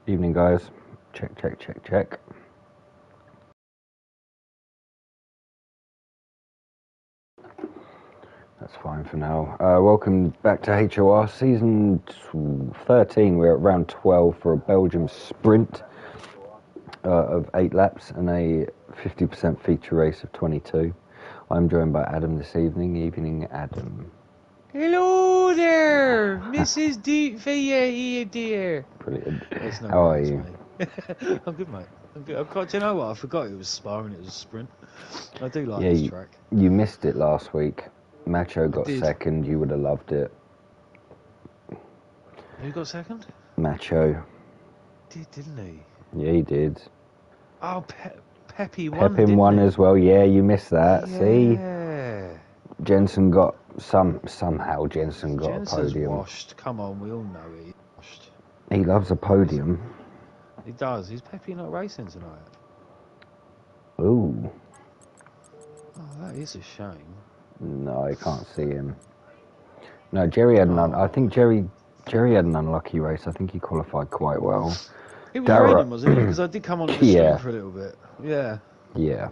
Evening, guys. Check, check, check, check. That's fine for now. Welcome back to HOR season 13. We're at round 12 for a Belgium sprint of 8 laps and a 50% feature race of 22. I'm joined by Adam this evening. Evening, Adam. Hello there, Mrs. Villa here, dear. Brilliant. No How are you? I'm good, mate. I'm good. Do you know what? I forgot it was Spa and it was a sprint. I do like Yeah, this track. You missed it last week. Macho got second. You would have loved it. Who got second? Macho. Didn't he? Yeah, he did. Oh, Peppy won. Pepin won as well. Yeah, you missed that. Yeah. See, Jensen got somehow. Jensen got Jensen's a podium. washed. Come on, we all know it. He's washed. He loves a podium. He does. Is Peppy not racing tonight? Ooh. Oh, that is a shame. No, I can't see him. No, Jerry had I think Jerry had an unlucky race. I think he qualified quite well. It was raining, wasn't it? Because I did come on the stream for a little bit. Yeah. Yeah.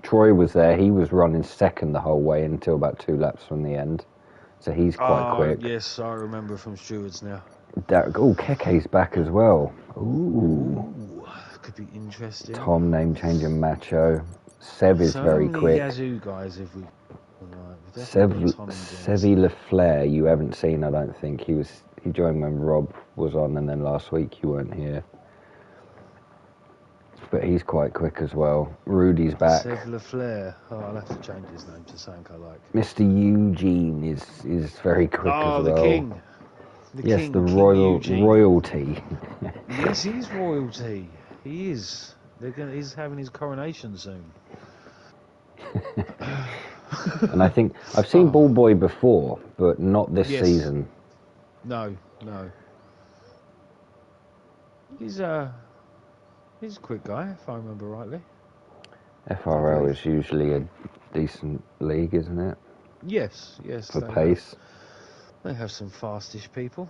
Troy was there. He was running second the whole way until about 2 laps from the end. So he's quite quick. Yes, I remember from stewards now. Keke's back as well. Ooh. Could be interesting. Tom name changing Macho. Sev is very quick. Yazoo guys, if we. Sevi LaFleur, you haven't seen, I don't think. He joined when Rob was on, and then last week you weren't here. But he's quite quick as well. Rudy's back. Sev LaFleur. Oh, I'll have to change his name to something I like. Mr. Eugene is very quick as well. Oh, the king. Yes, the royalty. Yes, he's royalty. He is. He's having his coronation soon. And I think I've seen Ball Boy before, but not this season. No. He's a quick guy, if I remember rightly. FRL is usually a decent league, isn't it? Yes. For pace. They have some fastish people.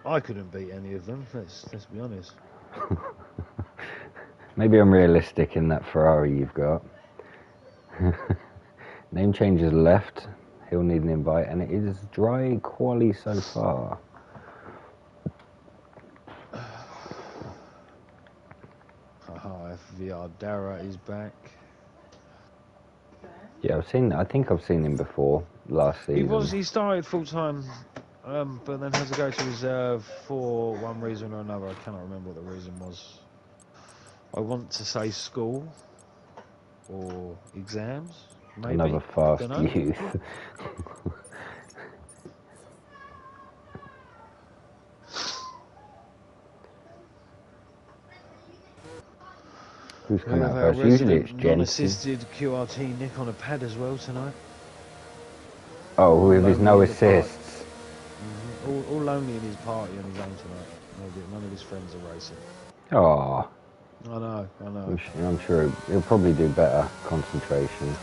I couldn't beat any of them. Let's be honest. Maybe I'm realistic in that Ferrari you've got. Name changes left. He'll need an invite, and it is dry quali so far. FVR Dara is back. Yeah, I think I've seen him before last season. He started full time, but then had to go to reserve for one reason or another. I cannot remember what the reason was. I want to say school or exams, maybe. Another fast youth. Who's coming out first? Usually it's Jensen. Non-assisted QRT Nick on a pad as well tonight. Oh, with his no assists. All lonely in his party on his own tonight. None of his friends are racing. Oh. I know. I'm sure he'll probably do better concentration.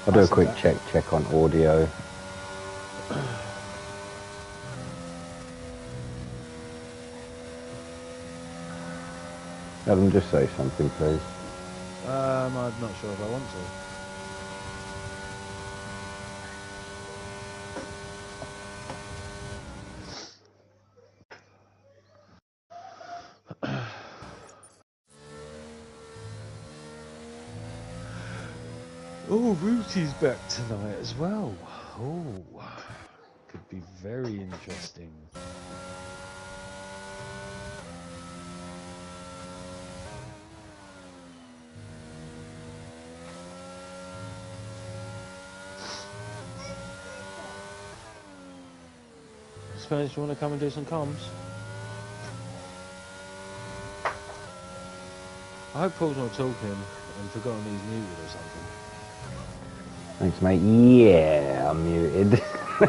I'll do a quick check on audio. Adam, just say something, please. I'm not sure if I want to. Oh, Rooty's back tonight as well. Oh, could be very interesting. Spanish, you want to come and do some comms? I hope Paul's not talking and forgotten he's muted or something. Thanks, mate. Yeah, I'm muted. Do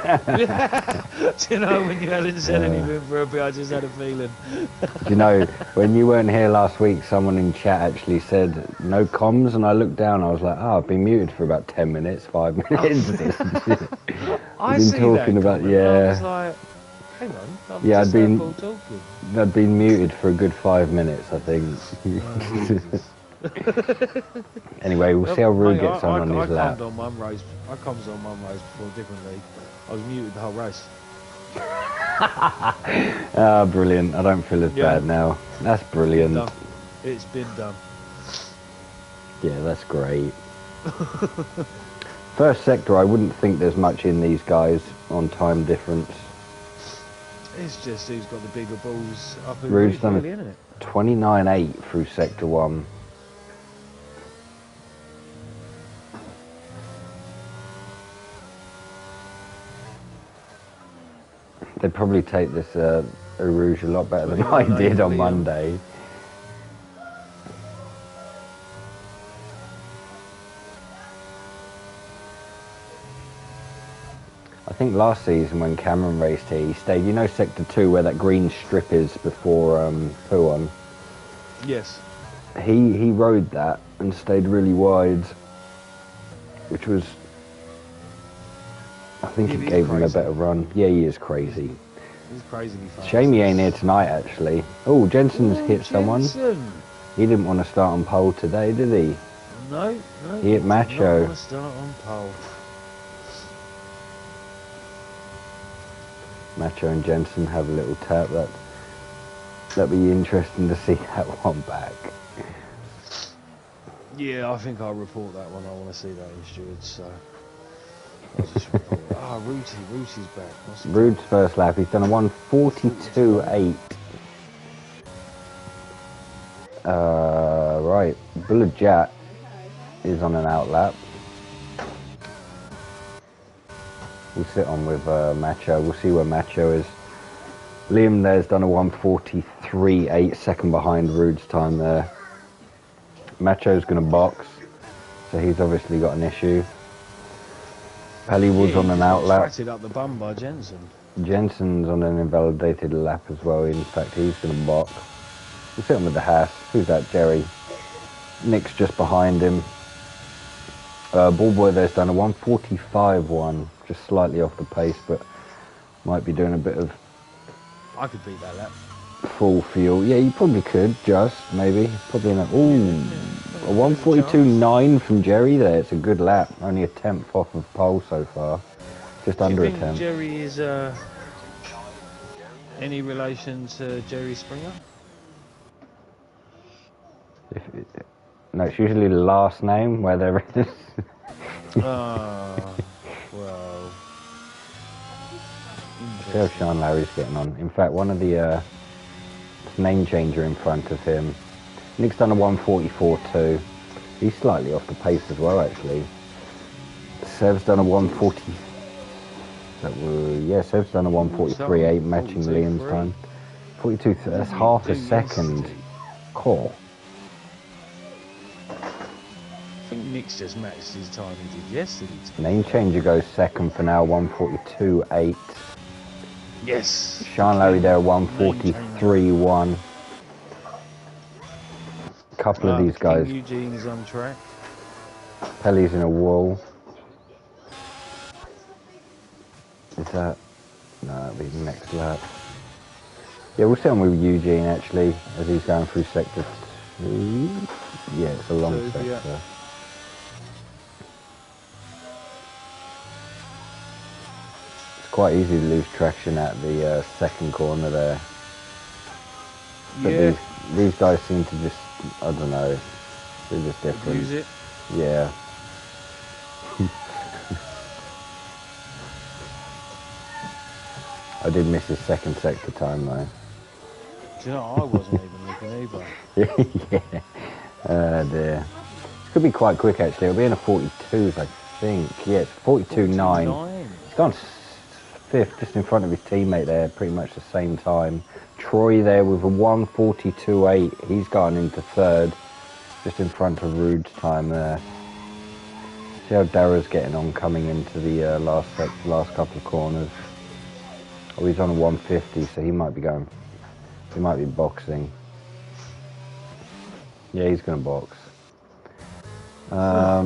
you know, when you hadn't said anything for a bit, I just had a feeling. Do you know, when you weren't here last week, someone in chat actually said no comms, and I looked down. I was like, oh, I've been muted for about 10 minutes, 5 minutes. I We've been see talking that about comment, and I was like, hang on, I've Yeah, just heard Paul talking. I'd been muted for a good 5 minutes, I think. Anyway, we'll see how Rude gets on his lap. I comes on one race before a different league. I was muted the whole race. Ah, brilliant. I don't feel as bad now. That's brilliant. It's been done. Yeah, that's great. First sector, I wouldn't think there's much in these guys on time difference. It's just who's got the bigger balls up in Rude's done really, isn't it? 29.8 through sector 1. They'd probably take this Rouge a lot better than I did on Monday. I think last season when Cameron raced here, he stayed, you know, sector 2 where that green strip is before Puon? Yes. He rode that and stayed really wide, which was, I think it gave him a better run. Yeah, he is crazy. He's crazily fast. Shame he ain't here tonight, actually. Oh, Jensen's hit someone. He didn't want to start on pole today, did he? No. He hit Macho. Not want to start on pole. Macho and Jensen have a little tap. That'd be interesting to see that one back. Yeah, I think I'll report that one. I want to see that in stewards, so I'll just report it. Ah, Rootie's back. Rude's first lap, he's done a 1:42.8. Right, Bullet Jat is on an out lap. We'll sit on with Macho. We'll see where Macho is. Liam there's done a 1:43.8, second behind Rude's time there. Macho's going to box, so he's obviously got an issue. Pellywood's on an out lap. Batted up the bum by Jensen. Jensen's on an invalidated lap as well. In fact, he's going to box. We'll sit on with the Haas. Who's that? Jerry. Nick's just behind him. Ballboy there's done a 1:45.1, just slightly off the pace, but might be doing a bit of... I could beat that lap. Full fuel. Yeah, you probably could, just, maybe. Probably in a... Ooh, a 1:42.9 from Jerry there. It's a good lap. Only a 10th off of pole so far. Just under a 10th. Do you think Jerry is any relation to Jerry Springer? No, it's usually the last name where there is. Well... See how Sean Larry's getting on. In fact, one of the name changer in front of him. Nick's done a 1:44.2. He's slightly off the pace as well, actually. Sev's done a 1:40. Yeah, Sev's done a 1:43.8, matching Liam's time. 42. That's half a second. Cool. I think Nick's just matched his time he did yesterday. Name changer goes second for now, 1:42.8. Yes. Sean Larry there, 1:43.1. A couple of these guys. King Eugene's on track. Pelly's in a wall. Is that? No, that'll be the next lap. Yeah, we'll sit on with Eugene actually, as he's going through sector 2. Yeah, it's a long sector. Yeah. Quite easy to lose traction at the second corner there. But yeah. These guys seem to just, I don't know, they're just different. Use it. Yeah. I did miss his second sector time though. Do you know, I wasn't even looking either. Yeah. Dear. This could be quite quick actually. It'll be in a 42s, I think. Yeah, it's 42.9. He's gone fifth, just in front of his teammate there, pretty much the same time. Troy there with a 1:42.8. He's gone into third, just in front of Rude's time there. See how Dara's getting on coming into the last couple of corners. Oh, he's on a 150, so he might be boxing. Yeah, he's going to box. I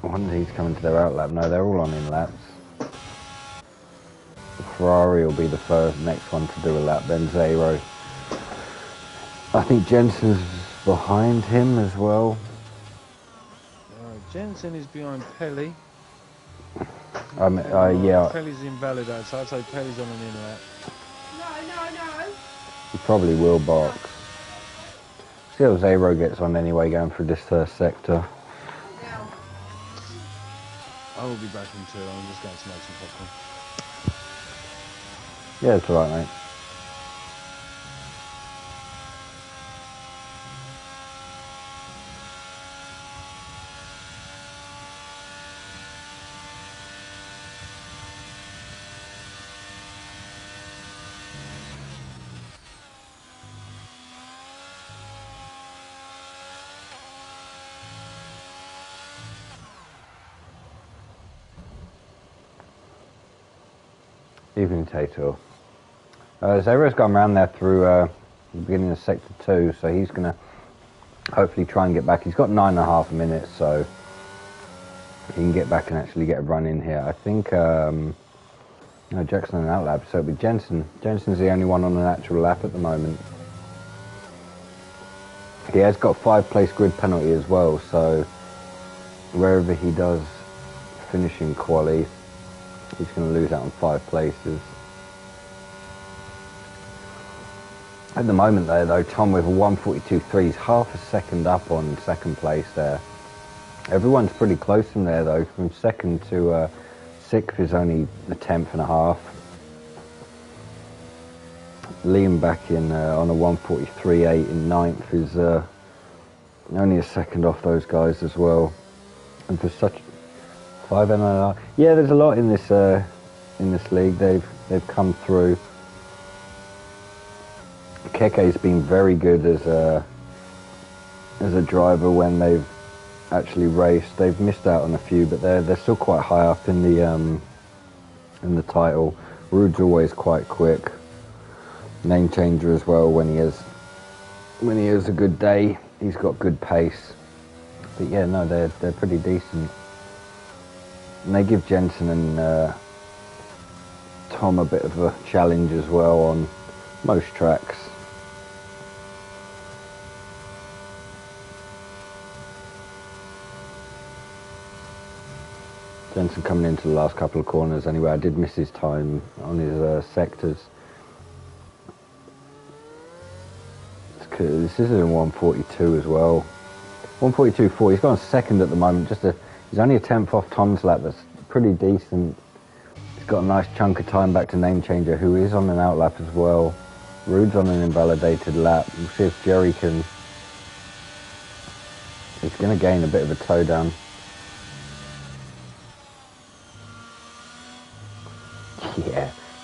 wonder if he's coming to their outlap. No, they're all on in laps. Ferrari will be the next one to do a lap, then Zero. I think Jensen's behind him as well. Jensen is behind Pelly. Yeah. Pelly's invalidated, so I'd say Pelly's on an in lap. No. He probably will box. See how Zero gets on anyway, going through this sector. I will be back in 2. I'm just going to make some popcorn. Yeah, it's alright, mate. Evening, Tato. Zero's gone around there through the beginning of sector 2, so he's going to hopefully try and get back. He's got 9.5 minutes, so he can get back and actually get a run in here. I think no, Jackson on an outlap, so it'll be Jensen. Jensen's the only one on an actual lap at the moment. He has got 5-place grid penalty as well, so wherever he does finish in quali, he's going to lose out on 5 places. At the moment though, Tom with a 1:42.3, he's half a second up on second place there. Everyone's pretty close from there though. From second to 6th is only a 10.5. Liam back in on a 1:43.8 in 9th is only a second off those guys as well. And for such 5 MLR, yeah, there's a lot in this league. They've come through. Keke's been very good as a driver when they've actually raced. They've missed out on a few, but they're still quite high up in the title. Rude's always quite quick. Name changer as well when he has a good day. He's got good pace. But yeah, no, they're pretty decent. And they give Jensen and Tom a bit of a challenge as well on most tracks. Jensen coming into the last couple of corners anyway. I did miss his time on his sectors. This is in 1:42 as well. 1:42.4. He's gone second at the moment. He's only a 10th off Tom's lap. That's pretty decent. He's got a nice chunk of time back to Name Changer, who is on an outlap as well. Rude's on an invalidated lap. We'll see if Jerry can. He's going to gain a bit of a toe down.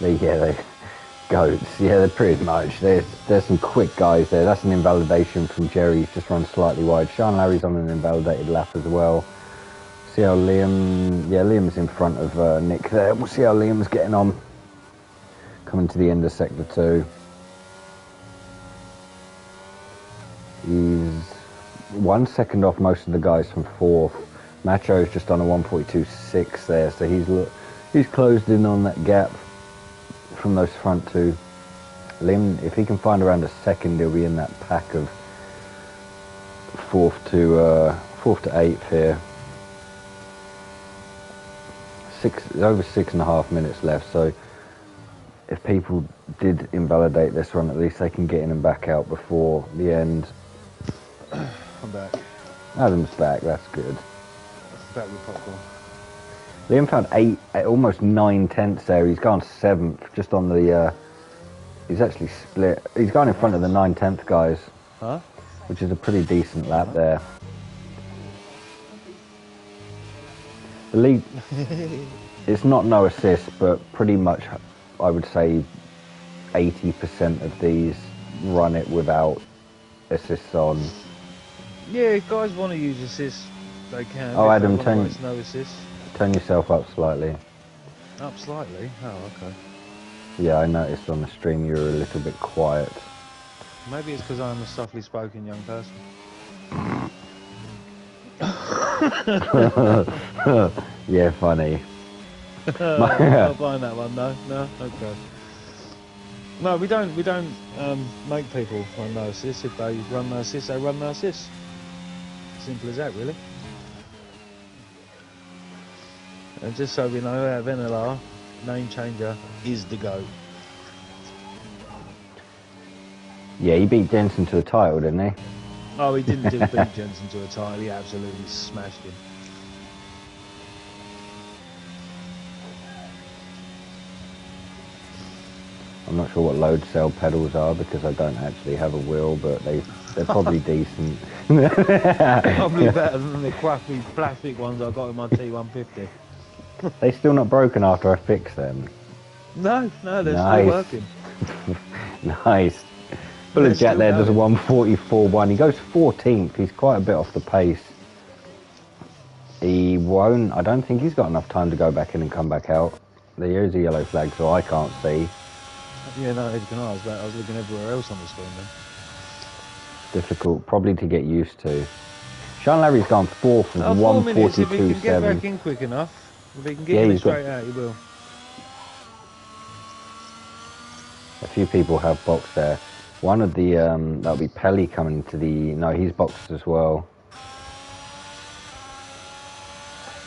They goats. Yeah, they're pretty much. There's some quick guys there. That's an invalidation from Jerry. He's just run slightly wide. Sean Larry's on an invalidated lap as well. See how Liam's in front of Nick there. We'll see how Liam's getting on. Coming to the end of sector 2. He's 1 second off most of the guys from 4th. Macho's just on a 1:42.6 there, so he's closed in on that gap from those front 2. Liam, if he can find around a second, he'll be in that pack of 4th to 8th here. Over 6.5 minutes left, so if people did invalidate this run, at least they can get in and back out before the end. I'm back. Adam's back, that's good. Back with popcorn. Liam found almost 9/10 there. He's gone 7th, just on the. He's actually split. He's gone in front of the 9/10 guys, which is a pretty decent lap there. The lead, it's not no assist, but pretty much, I would say, 80% of these run it without assists on. Yeah, guys want to use assists. They can. Oh, if Adam, they want to race no assist. turn yourself up slightly. Up slightly. Oh, okay. Yeah, I noticed on the stream you were a little bit quiet. Maybe it's because I'm a softly spoken young person. Yeah, funny. Not buying that one, no. No, okay. No, we don't make people run no assists. If they run no assists, they run no assists. Simple as that, really. And just so we know, out of NLR, name changer is the GOAT. Yeah, he beat Jensen to the title, didn't he? Oh, he didn't just beat Jensen to a title, he absolutely smashed him. I'm not sure what load cell pedals are because I don't actually have a wheel, but they're probably decent. Probably better than the crappy plastic ones I got in my T150. They still not broken after I fix them. No, they're Nice. still working. Nice. Bullet They're Jack still there does a going. 144.1. He goes 14th. He's quite a bit off the pace. He won't. I don't think he's got enough time to go back in and come back out. There is a yellow flag, so I can't see. Yeah, no, neither can I. I was looking everywhere else on the screen then. Difficult, probably to get used to. Sean Larry's gone 4th with 4 minutes, if he can get 142.7. back in quick enough. If he can Yeah, get in he's got- straight out, he will. A few people have boxed there. One of the, that'll be Pelly coming to the, no, he's boxed as well.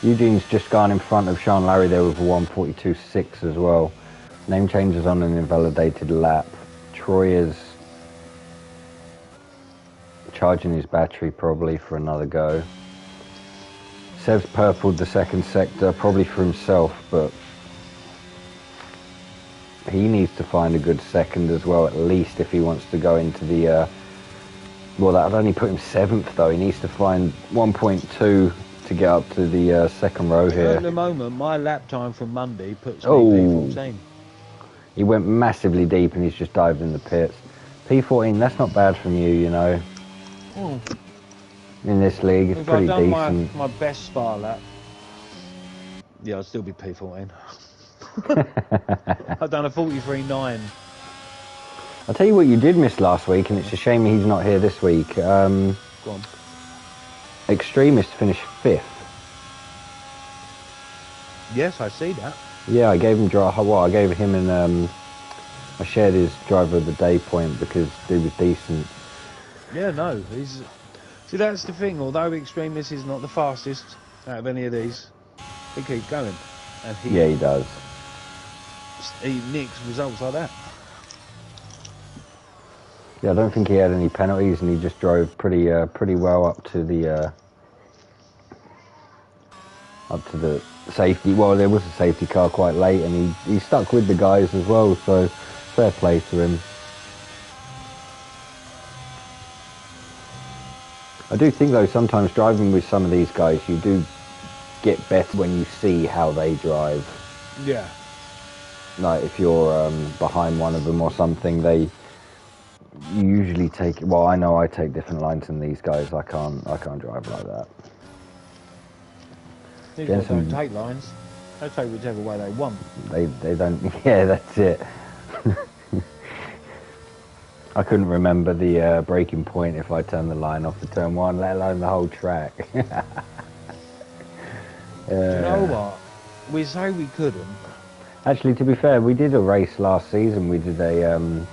Eugene's just gone in front of Sean Larry there with a 142.6 as well. Name changes on an invalidated lap. Troy is charging his battery probably for another go. Sev's purpled the second sector, probably for himself, but he needs to find a good second as well, at least if he wants to go into the, well, that would only put him 7th though. He needs to find 1.2 to get up to the second row here. At the moment, my lap time from Monday puts me Oh. P14. He went massively deep and he's just dived in the pits. P14, that's not bad from you, you know. In this league, it's If pretty I'd done decent. my best Spa lap, yeah, I'd still be P14. I've done a 43.9. I'll tell you what you did miss last week, and it's a shame he's not here this week. Go on. Extremist finished 5th. Yes, I see that. Yeah, I gave him I gave him and I shared his driver of the day point because he was decent. Yeah, no, he's... See, that's the thing. Although Extremist is not the fastest out of any of these, he keeps going. And Yeah, he does. he nicks results like that. Yeah, I don't think he had any penalties, and he just drove pretty well up to the safety. Well, there was a safety car quite late, and he stuck with the guys as well. So fair play to him. I do think though, sometimes driving with some of these guys, you do get better when you see how they drive. Yeah. Like if you're behind one of them or something, they usually take. Well, I know I take different lines than these guys. I can't drive like that. These guys don't take lines. They take whichever way they want. They don't. Yeah, that's it. I couldn't remember the braking point if I turned the line off the turn one, let alone the whole track. Do you know what? We say we couldn't. Actually, to be fair, we did a race last season. We did a,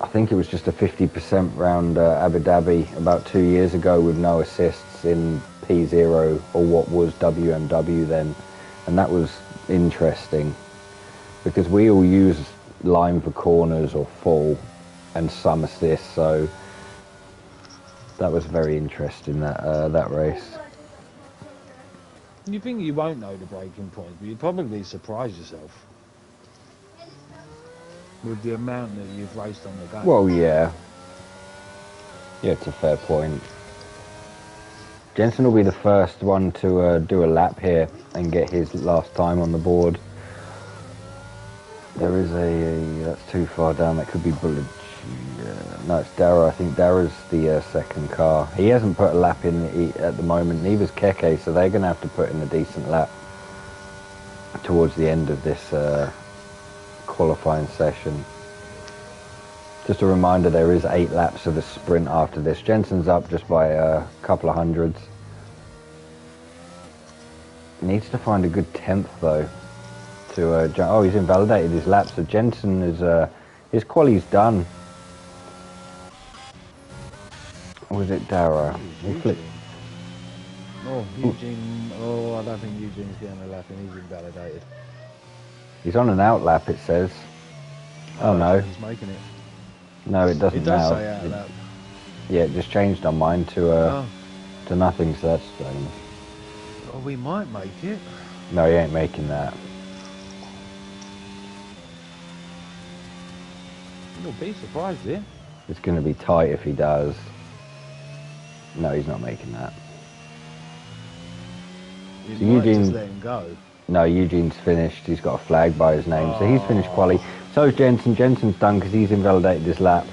I think it was just a 50% round Abu Dhabi about 2 years ago with no assists in P0 or what was WMW then. And that was interesting because we all use line for corners or full and some assists. So that was very interesting, that race. You think you won't know the braking points, but you'd probably surprise yourself with the amount that you've raced on the game. Well, yeah. Yeah, it's a fair point. Jensen will be the first one to do a lap here and get his last time on the board. There is that's too far down. That could be Bullet No, it's Dara. I think Dara's the second car. He hasn't put a lap in at the moment. Neither's Keke, so they're going to have to put in a decent lap towards the end of this qualifying session. Just a reminder, there is 8 laps of a sprint after this. Jensen's up just by a couple of hundreds. Needs to find a good 10th though. Oh, he's invalidated his lap, so Jensen is his quali's done. Or was it Dara? He flipped. Oh, Eugene. Oh, I don't think Eugene's getting a lap and he's invalidated. He's on an out lap, it says. Oh no. He's making it. No, it doesn't It does now. say out lap. Yeah, it just changed on mine to nothing, so that's strange. Oh, we might make it. No, he ain't making that. You'll be surprised here. It's going to be tight if he does. No, he's not making that. You So might Eugene- just let him go. No, Eugene's finished. He's got a flag by his name, so he's finished quali. So's Jensen. Jensen's done because he's invalidated his lap.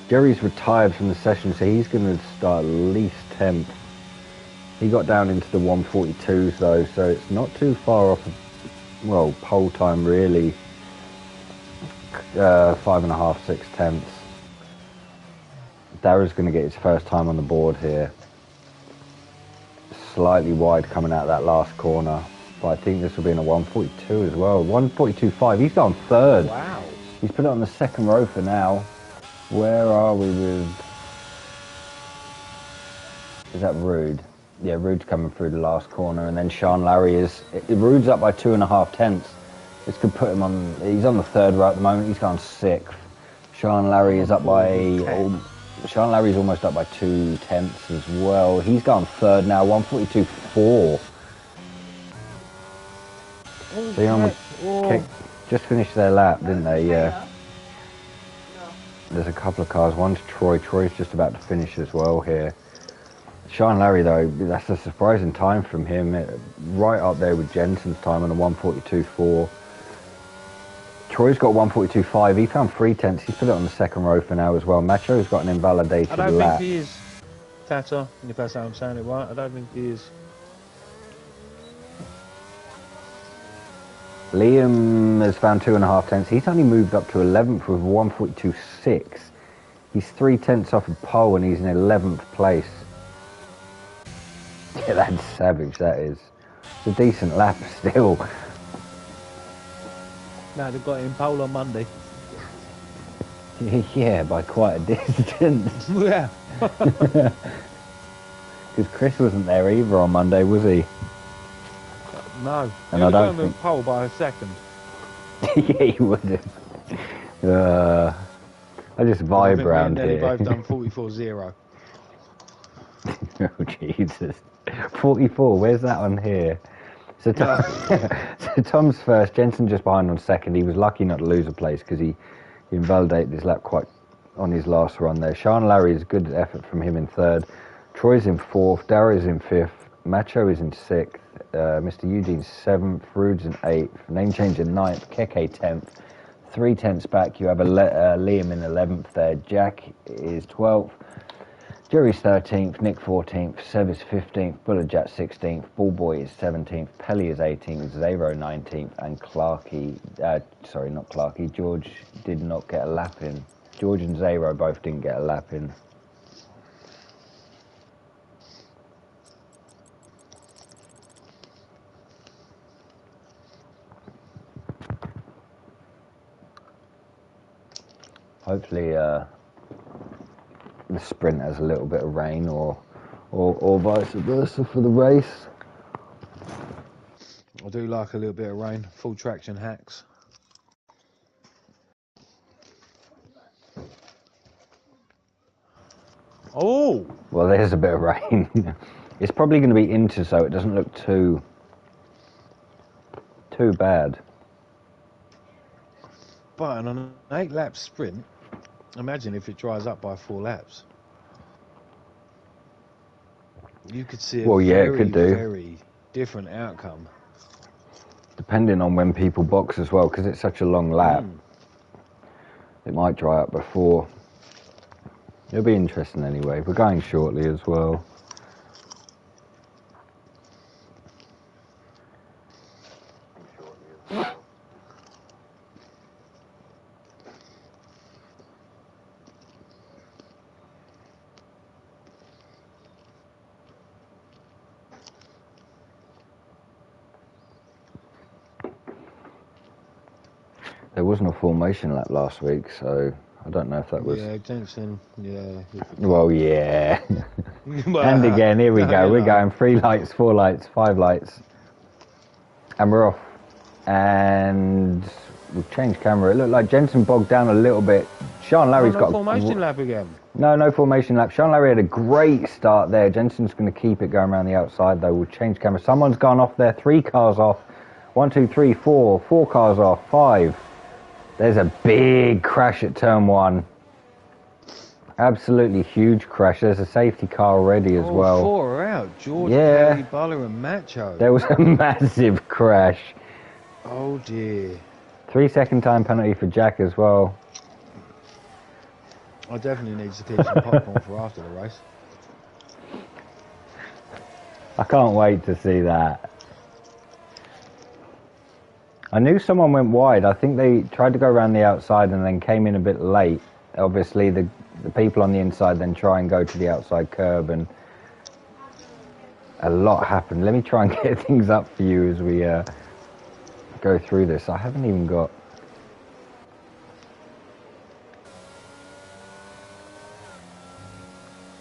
Jerry's retired from the session, so he's going to start at least 10th. He got down into the 142s though, so it's not too far off. Well, pole time really. 5.5, 6 tenths. Dara's going to get his first time on the board here. Slightly wide coming out of that last corner, but I think this will be in a 142 as well. 142.5. He's gone third. Wow. He's put it on the second row for now. Where are we with? Is that Rude? Yeah, Rude's coming through the last corner, and then Sean Larry is. Rude's up by 2.5 tenths. This could put him on. He's on the third row at the moment. He's gone 6th. Sean Larry is up by. Sean Larry's almost up by 2 tenths as well. He's gone third now. 142.4. Oh, So oh. just finished their lap, didn't they? Yeah. There's a couple of cars. One's Troy. Troy's just about to finish as well here. Sean Larry, though, that's a surprising time from him. Right up there with Jensen's time on a 142.4. Troy's got 142.5. He found 3 tenths. He's put it on the second row for now as well. Macho's got an invalidated I don't lap. think he is. Tata, if that's how I'm saying it right, I don't think he is. Liam has found 2.5 tenths. He's only moved up to 11th with 142.6. He's 3 tenths off of pole and he's in 11th place. Yeah, that's savage, that is. It's a decent lap still. No, they've got him pole on Monday. Yeah, by quite a distance. Yeah. Because Chris wasn't there either on Monday, was he? No. And He I don't was on the think- pole by a second. Yeah, he would have. I just vibe around They here. both done 44.0. Oh, Jesus. 44, where's that on here? So, so Tom's first, Jensen just behind on second. He was lucky not to lose a place because he invalidated his lap quite on his last run there. Sean Larry is good effort from him in third. Troy's in fourth. Dara's in fifth. Macho is in sixth. Mr. Eugene's seventh. Rude's in eighth. Name change in ninth. Keke 10th. 3 tenths back, you have a Liam in 11th there. Jack is 12th. Jerry's 13th, Nick 14th, Seb is 15th, Bullerjack 16th, Ballboy is 17th, Pelly is 18th, Zero 19th, and George did not get a lap in. George and Zero both didn't get a lap in. Hopefully, the sprint has a little bit of rain or vice versa for the race. I do like a little bit of rain. Full traction hacks. Oh! Well, there's a bit of rain. It's probably going to be into, so it doesn't look too bad. But on an 8-lap sprint, imagine if it dries up by 4 laps. You could see a it could do. very different outcome. Depending on when people box as well, because it's such a long lap. It might dry up before. It'll be interesting anyway. We're going shortly as well. There wasn't a formation lap last week, so I don't know if that was... Yeah, Jensen, yeah. Well, yeah. Well, And again, here we go. you We're know. going 3 lights, 4 lights, 5 lights. And we're off. And we've changed camera. It looked like Jensen bogged down a little bit. Sean Larry's no got... formation lap again. No formation lap. Sean Larry had a great start there. Jensen's going to keep it going around the outside, though. We'll change camera. Someone's gone off there. 3 cars off. 1, 2, 3, 4. 4 cars off. 5. There's a big crash at turn 1. Absolutely huge crash. There's a safety car already as well. 4 are out. George, Yeah. Kelly, Buller and Macho. There was a massive crash. Oh dear. 3-second time penalty for Jack as well. I definitely need to keep some popcorn for after the race. I can't wait to see that. I knew someone went wide. I think they tried to go around the outside and then came in a bit late. Obviously, the people on the inside then try and go to the outside curb, and a lot happened. Let me try and get things up for you as we go through this. I haven't even got...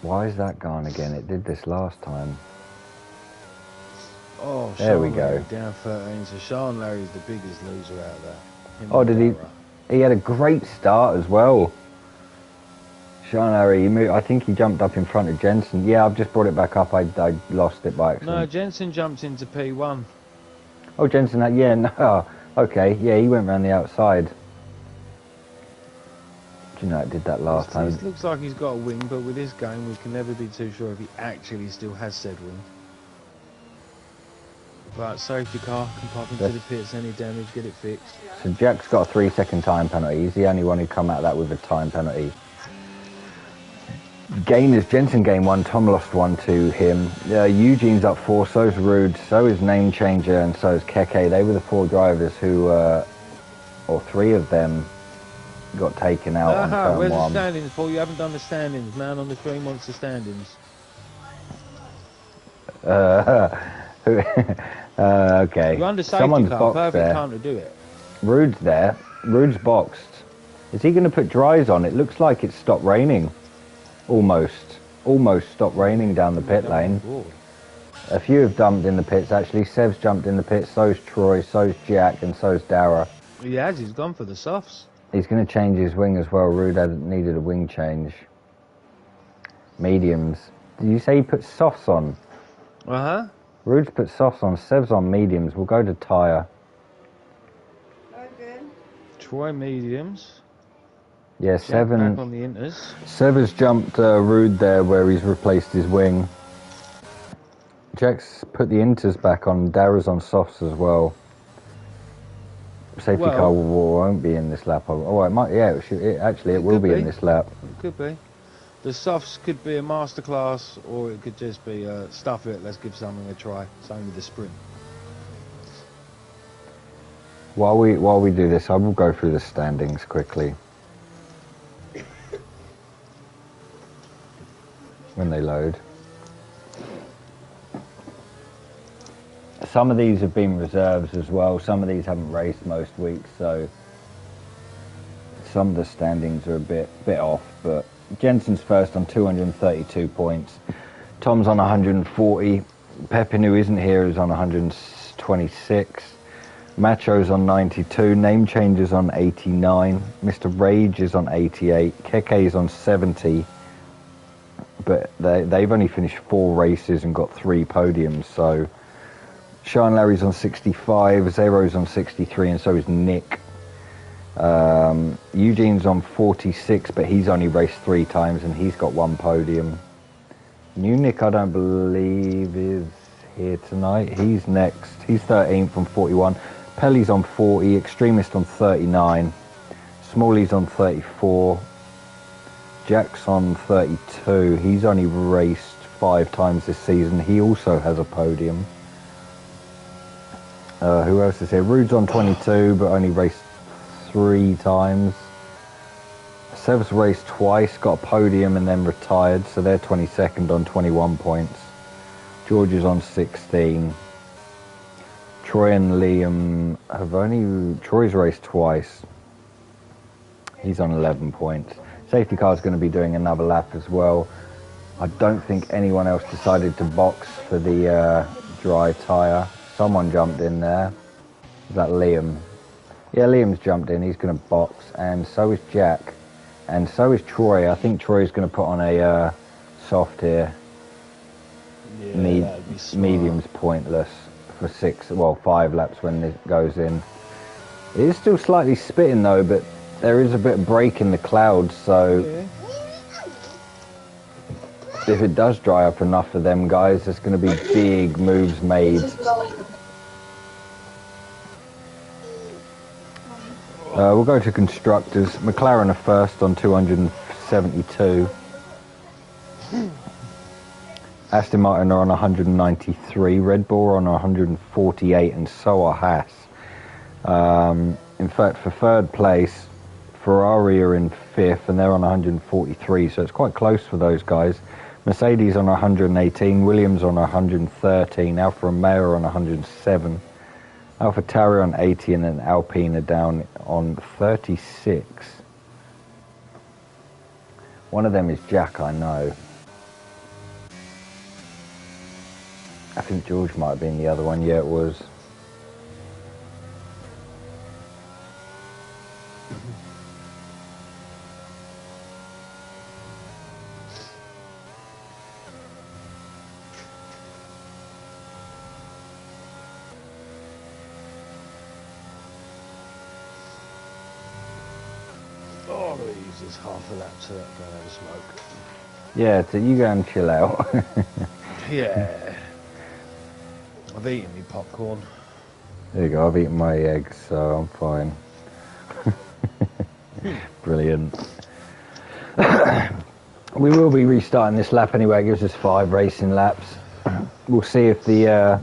Why is that gone again? It did this last time. Oh, There Sean we go. Larry down 13. So Sean Larry's the biggest loser out there. Him Oh, and did he? Barra. He had a great start as well. Sean Larry, I think he jumped up in front of Jensen. Yeah, I've just brought it back up. I lost it by accident. No, Jensen jumped into P1. Oh, Jensen, yeah, no. Okay, yeah, he went round the outside. Do you know, it did that last time. It looks like he's got a wing, but with this game, we can never be too sure if he actually still has said wing. But safety car can pop into the pits, any damage, get it fixed. So Jack's got a 3-second time penalty. He's the only one who come out of that with a time penalty. Gainers, Jensen gained 1, Tom lost 1 to him. Eugene's up 4, so's Rude, so is Name Changer, and so is Keke. They were the 4 drivers who, or 3 of them, got taken out on turn Where's 1. the standings, Paul? You haven't done the standings. Man on the screen wants the standings. Okay. You're under safety Someone's car, boxed perfect there. time to do it. Rude's there. Rude's boxed. Is he going to put dries on? It looks like it's stopped raining. Almost stopped raining down the pit lane. A few have dumped in the pits, actually. Sev's jumped in the pits, so's Troy, so's Jack, and so's Dara. He has, he's gone for the softs. He's going to change his wing as well. Rude needed a wing change. Mediums. Did you say he put softs on? Uh-huh. Rude's put softs on, Sev's on mediums. We'll go to tyre. Okay. Troy mediums. Yeah, Jack Seven. back on the inters. Sev has jumped Rude there where he's replaced his wing. Jack's put the inters back on. Dara's on softs as well. Safety car won't be in this lap. Oh, it might. Yeah, it will be in this lap. It could be. The softs could be a masterclass, or it could just be stuff it. Let's give something a try. Same with the sprint. While we do this, I will go through the standings quickly. When they load. Some of these have been reserves as well. Some of these haven't raced most weeks, so some of the standings are a bit off. But Jensen's first on 232 points. Tom's on 140. Pepin, who isn't here, is on 126. Macho's on 92. Name Changer's on 89. Mr. Rage is on 88. Keke's on 70. But they've only finished 4 races and got 3 podiums, so Sean Larry's on 65, Zero's on 63, and so is Nick. Eugene's on 46, but he's only raced 3 times and he's got 1 podium. New Nick, I don't believe, is here tonight. He's next. He's 13th on 41. Pelly's on 40, Extremist on 39, Smalley's on 34. Jack's on 32. He's only raced 5 times this season. He also has a podium. Who else is here? Rude's on 22, but only raced 3 times. Sev's raced twice, got a podium and then retired, so they're 22nd on 21 points. George is on 16. Troy and Liam have only... Troy's raced twice. He's on 11 points. Safety car's going to be doing another lap as well. I don't think anyone else decided to box for the dry tyre. Someone jumped in there. Is that Liam? Yeah, Liam's jumped in. He's going to box, and so is Jack. And so is Troy. I think Troy's going to put on a soft here. Yeah, Medium's pointless for 5 laps when it goes in. It is still slightly spitting though, but there is a bit of break in the clouds, so if it does dry up enough for them guys, there's going to be big moves made. We'll go to constructors. McLaren are first on 272. Aston Martin are on 193. Red Bull are on 148, and so are Haas. In fact, for third place, Ferrari are in 5th, and they're on 143, so it's quite close for those guys. Mercedes on 118, Williams on 113, Alfa Romeo on 107. AlphaTauri on 80, and then Alpine are down on 36. One of them is Jack, I know. I think George might have been the other one. Yeah, it was. Oh, I'm going to use this half a lap to go and have a smoke. Yeah, so you go and chill out. Yeah. I've eaten my popcorn. There you go, I've eaten my eggs, so I'm fine. Brilliant. We will be restarting this lap anyway. It gives us 5 racing laps. We'll see if the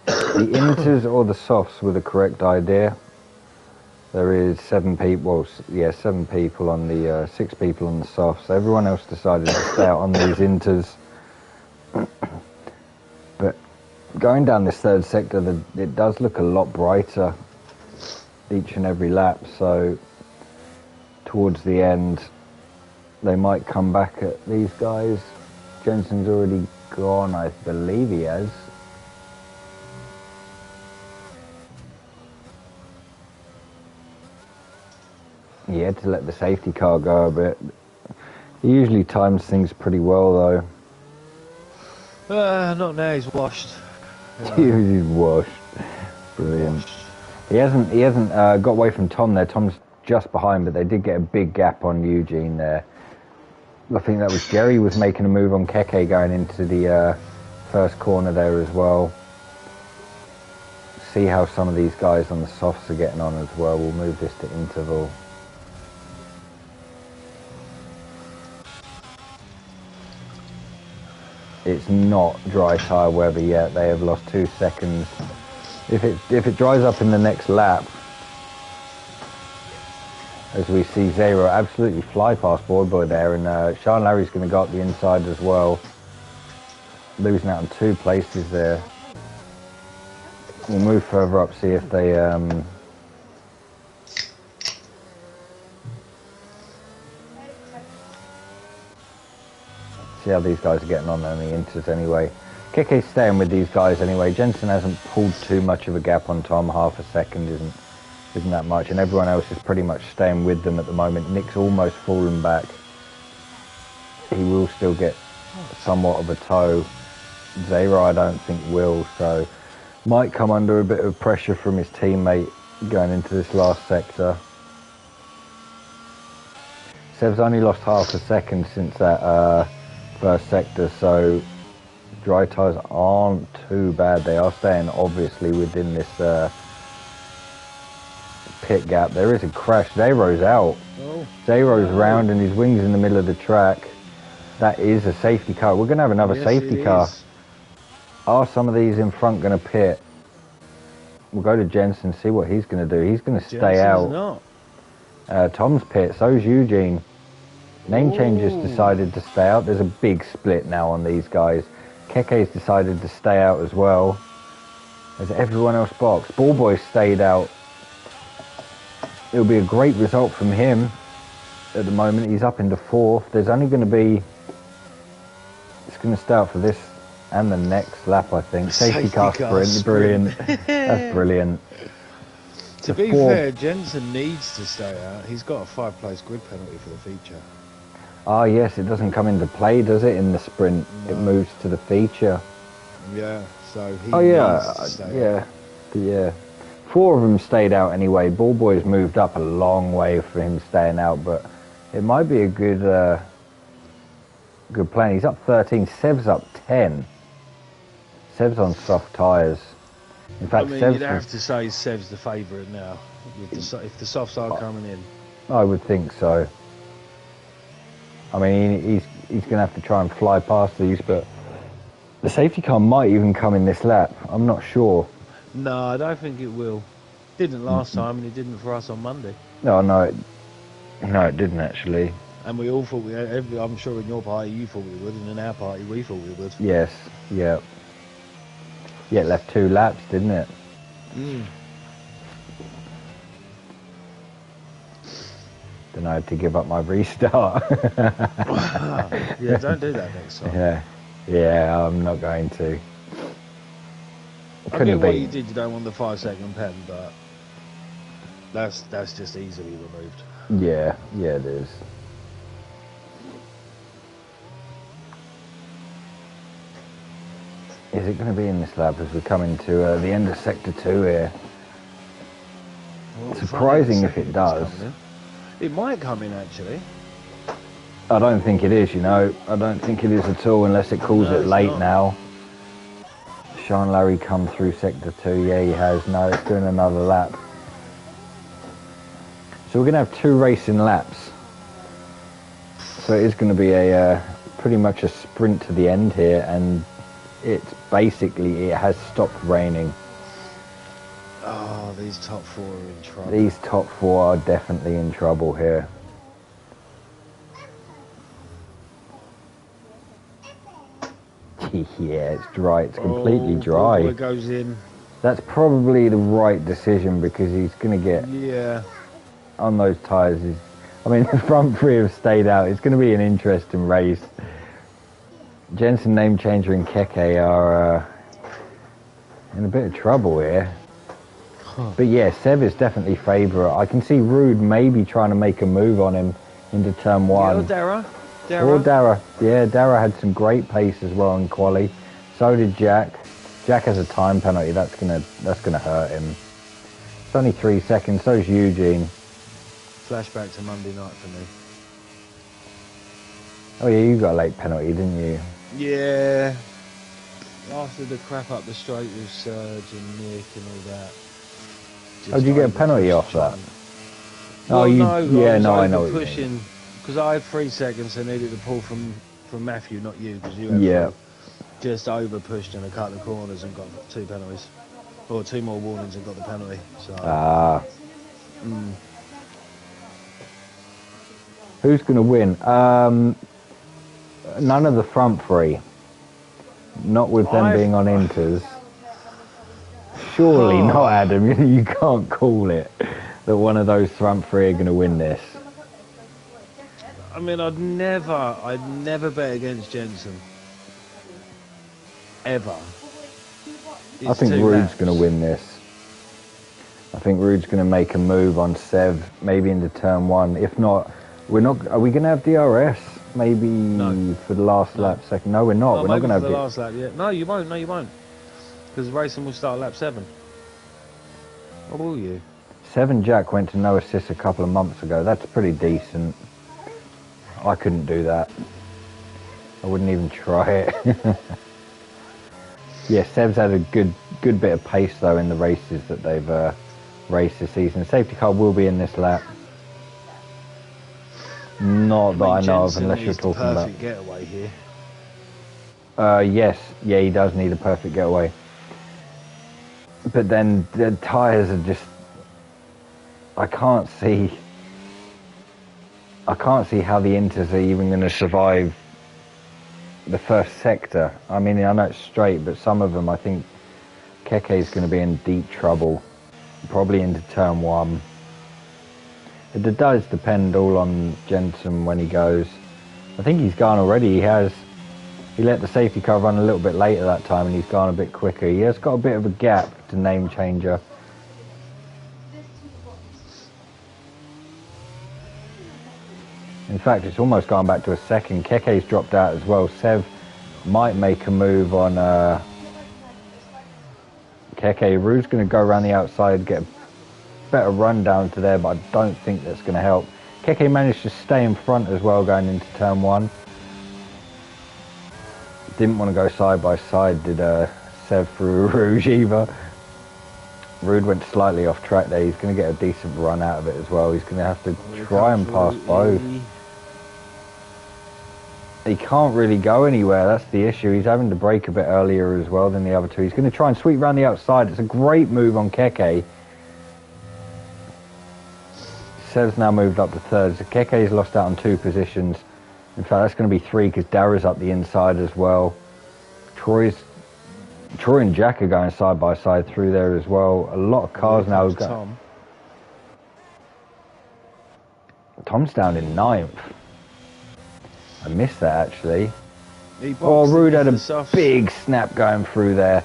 inters or the softs were the correct idea. There is 7 people, 7 people on the, 6 people on the softs. Everyone else decided to stay out on these inters. But going down this third sector, it does look a lot brighter each and every lap. So towards the end, they might come back at these guys. Jensen's already gone, I believe he has. He had to let the safety car go a bit. He usually times things pretty well though. Not now, he's washed. He's washed. Brilliant. Washed. He hasn't got away from Tom there. Tom's just behind, but they did get a big gap on Eugene there. I think that was Jerry was making a move on Keke going into the first corner there as well. See how some of these guys on the softs are getting on as well. We'll move this to interval. It's not dry tyre weather yet. They have lost 2 seconds. If it dries up in the next lap, as we see Zero absolutely fly past Boy there, and Sean Larry's going to go up the inside as well, losing out on 2 places there. We'll move further up, see if they see how these guys are getting on the inters anyway. Keke's staying with these guys anyway. Jensen hasn't pulled too much of a gap on Tom. Half a second isn't that much, and everyone else is pretty much staying with them at the moment. Nick's almost fallen back. He will still get somewhat of a tow. Zero I don't think will, so might come under a bit of pressure from his teammate going into this last sector. Sev's only lost half a second since that first sector, so dry tyres aren't too bad. They are staying obviously within this pit gap. There is a crash. Zero's out. Oh. Zero's round and his wings in the middle of the track. That is a safety car. We're going to have another Yes, safety it car. is. Are some of these in front going to pit? We'll go to Jensen, see what he's going to do. He's going to stay Jensen's out. not. Tom's pit, so's Eugene. Name changes Ooh. decided to stay out. There's a big split now on these guys. Keke's decided to stay out as well. As everyone else boxed. Ballboy stayed out. It'll be a great result from him at the moment. He's up into 4th. There's only going to be... It's going to stay out for this and the next lap, I think. Safety car sprint. Brilliant. That's brilliant. To be fair, Jensen needs to stay out. He's got a 5-place grid penalty for the feature. Ah, yes, it doesn't come into play, does it, in the sprint? No. It moves to the feature. Yeah, so he yeah, needs to stay out. yeah. 4 of them stayed out anyway. Ballboy's moved up a long way for him staying out, but it might be a good good plan. He's up 13, Sev's up 10. Sev's on soft tyres. In fact, I mean, Sev's you'd have to say Sev's the favourite now, if the softs are coming in. I would think so. I mean, he's going to have to try and fly past these, but the safety car might even come in this lap. I'm not sure. No, I don't think it will. Didn't last time, and it didn't for us on Monday. No, it didn't actually. And we all thought I'm sure in your party you thought we would, and in our party we thought we would. Yes, yeah. Yeah, it left 2 laps, didn't it? Then I had to give up my restart. Yeah, don't do that next time. Yeah, I'm not going to. I get what you did, you don't want the 5-second pen, but that's just easily removed. Yeah, it is. Is it going to be in this lap as we come into the end of Sector 2 here? Well, Surprising if it does. It might come in, actually. I don't think it is, you know. I don't think it is at all unless it calls it late now. Sean Larry come through Sector 2. Yeah, he has. No, it's doing another lap. So we're going to have 2 racing laps. So it is going to be a pretty much a sprint to the end here, and it has stopped raining. Oh, these top 4 are in trouble. These top 4 are definitely in trouble here. Yeah, it's dry. It's completely dry. Ballboy goes in. That's probably the right decision because he's going to get on those tyres. I mean, the front 3 have stayed out. It's going to be an interesting race. Jensen, Name Changer and Keke are in a bit of trouble here. But yeah, Sev is definitely favourite. I can see Rude maybe trying to make a move on him into turn 1. Or Dara. Or Dara. Yeah, Dara had some great pace as well in quali. So did Jack. Jack has a time penalty. That's gonna hurt him. It's only 3 seconds. So's Eugene. Flashback to Monday night for me. Oh yeah, you got a late penalty, didn't you? Yeah. After the crap up the straight with Serge and Nick and all that. Oh, did you get a penalty off that? Well, I know I what you pushing because I had 3 seconds. I needed to pull from Matthew, not you, because you had just over pushed in a couple of corners and got 2 penalties, or 2 more warnings and got the penalty. So. Who's going to win? None of the front 3. Not with them being on inters. Surely not, Adam. You can't call it that one of those front 3 are going to win this. I mean, I'd never bet against Jensen. Ever. I think Rude's going to win this. I think Rude's going to make a move on Sev, maybe into turn 1. If not, are we going to have DRS? Maybe for the last lap second. No, we're not. We're not going to have the last lap. Yeah. No, you won't. Because racing will start lap 7. Or will you? 7 Jack went to no assist a couple of months ago. That's pretty decent. I couldn't do that. I wouldn't even try it. Yeah, Sev's had a good bit of pace though in the races that race this season. Safety car will be in this lap. Not that I know of, Jensen unless you're needs the talking about. perfect getaway here. Yes, yeah, he does need a perfect getaway. But then the tyres are just. I can't see how the Inters are even going to survive the first sector. I mean, I know it's straight, but some of them, I think Keke's going to be in deep trouble, probably into turn 1. It does depend all on Jensen when he goes. I think he's gone already. He let the safety car run a little bit later that time, and he's gone a bit quicker. He has got a bit of a gap to name changer. In fact, it's almost gone back to a second. Keke's dropped out as well. Sev might make a move on Keke. Rue's going to go around the outside, get a better run down to there, but I don't think that's going to help. Keke managed to stay in front as well going into turn 1. Didn't want to go side by side, did Sev through Rouge either. Rude went slightly off track there. He's going to get a decent run out of it as well. He's going to have to try and pass both. He can't really go anywhere, that's the issue. He's having to brake a bit earlier as well than the other two. He's going to try and sweep around the outside. It's a great move on Keke. Sev's now moved up to third, so Keke's lost out on 2 positions. In fact, that's going to be 3 because Dara's up the inside as well. Troy and Jack are going side by side through there as well. A lot of cars now. Tom's down in 9th. I missed that actually. Oh, Rude had a big snap going through there.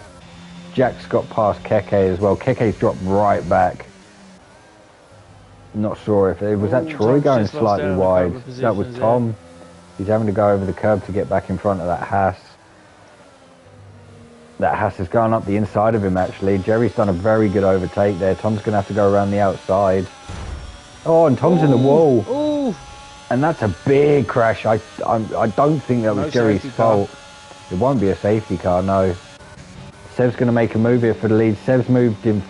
Jack's got past Keke as well. Keke's dropped right back. Not sure if it was that Troy going slightly wide. That was Tom. He's having to go over the curb to get back in front of that Haas. That Haas has gone up the inside of him actually. Jerry's done a very good overtake there. Tom's going to have to go around the outside. Oh, and Tom's in the wall. Ooh. And that's a big crash. I don't think that was Jerry's fault. It won't be a safety car, no. Sev's going to make a move here for the lead. Sev's moved in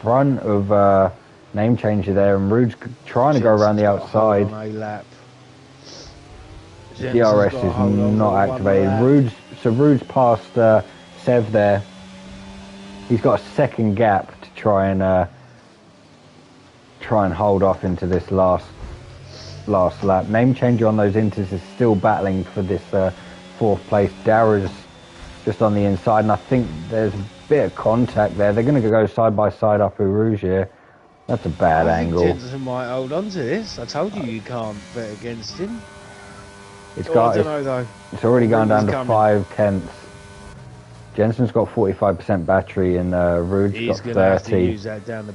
front of name changer there, and Rude's trying to go around the outside. DRS is not activated. Rude's past Sev there. He's got a second gap to try and hold off into this last lap. Name changer on those Inters is still battling for this 4th place. Dara's just on the inside, and I think there's a bit of contact there. They're going to go side by side up in Rouge here. That's a bad angle. Jensen might hold on to this. I told you can't bet against him. I don't know though. It's already gone down to 5/10. Jensen's got 45% battery, and Rouge's got 30.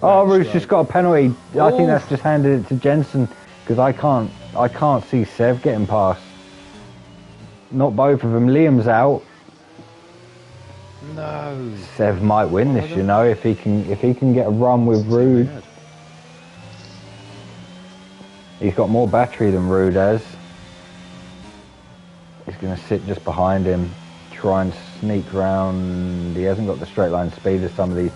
Oh, Rouge's just got a penalty. Ooh. I think that's just handed it to Jensen because I can't see Sev getting past. Not both of them. Liam's out. No. Sev might win this, you know, if he can get a run with Rude. He's got more battery than Rude has. He's going to sit just behind him, try and sneak round. He hasn't got the straight line speed of some of these.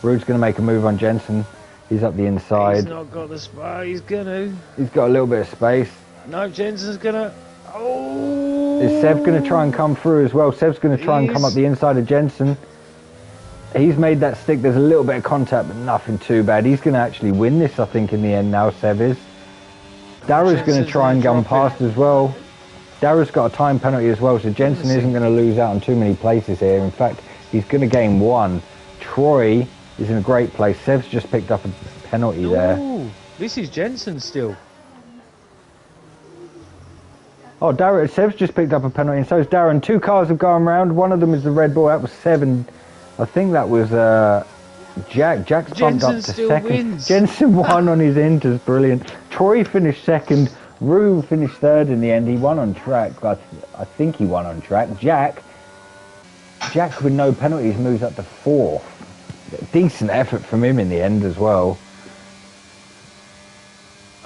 Rude's going to make a move on Jensen. He's up the inside. He's not got the space. He's going to. He's got a little bit of space. No, Jensen's going to. Oh! Is Sev going to try and come through as well? Sev's going to try and come up the inside of Jensen. He's made that stick. There's a little bit of contact, but nothing too bad. He's going to actually win this, I think, in the end now, Sev is. Dara's going to try and gun past as well. Dara's got a time penalty as well, so Jensen isn't going to lose out on too many places here. In fact, he's going to gain 1. Troy is in a great place. Sev's just picked up a penalty there. This is Jensen still. Oh, Sev's just picked up a penalty, and so is Darren. 2 cars have gone round. One of them is the Red Bull. That was 7. I think that was Jack. Jack's bumped up to second. Wins. Jensen won on his Inters. Brilliant. Troy finished second. Rue finished third in the end. He won on track. I think he won on track. Jack with no penalties moves up to 4th. Decent effort from him in the end as well.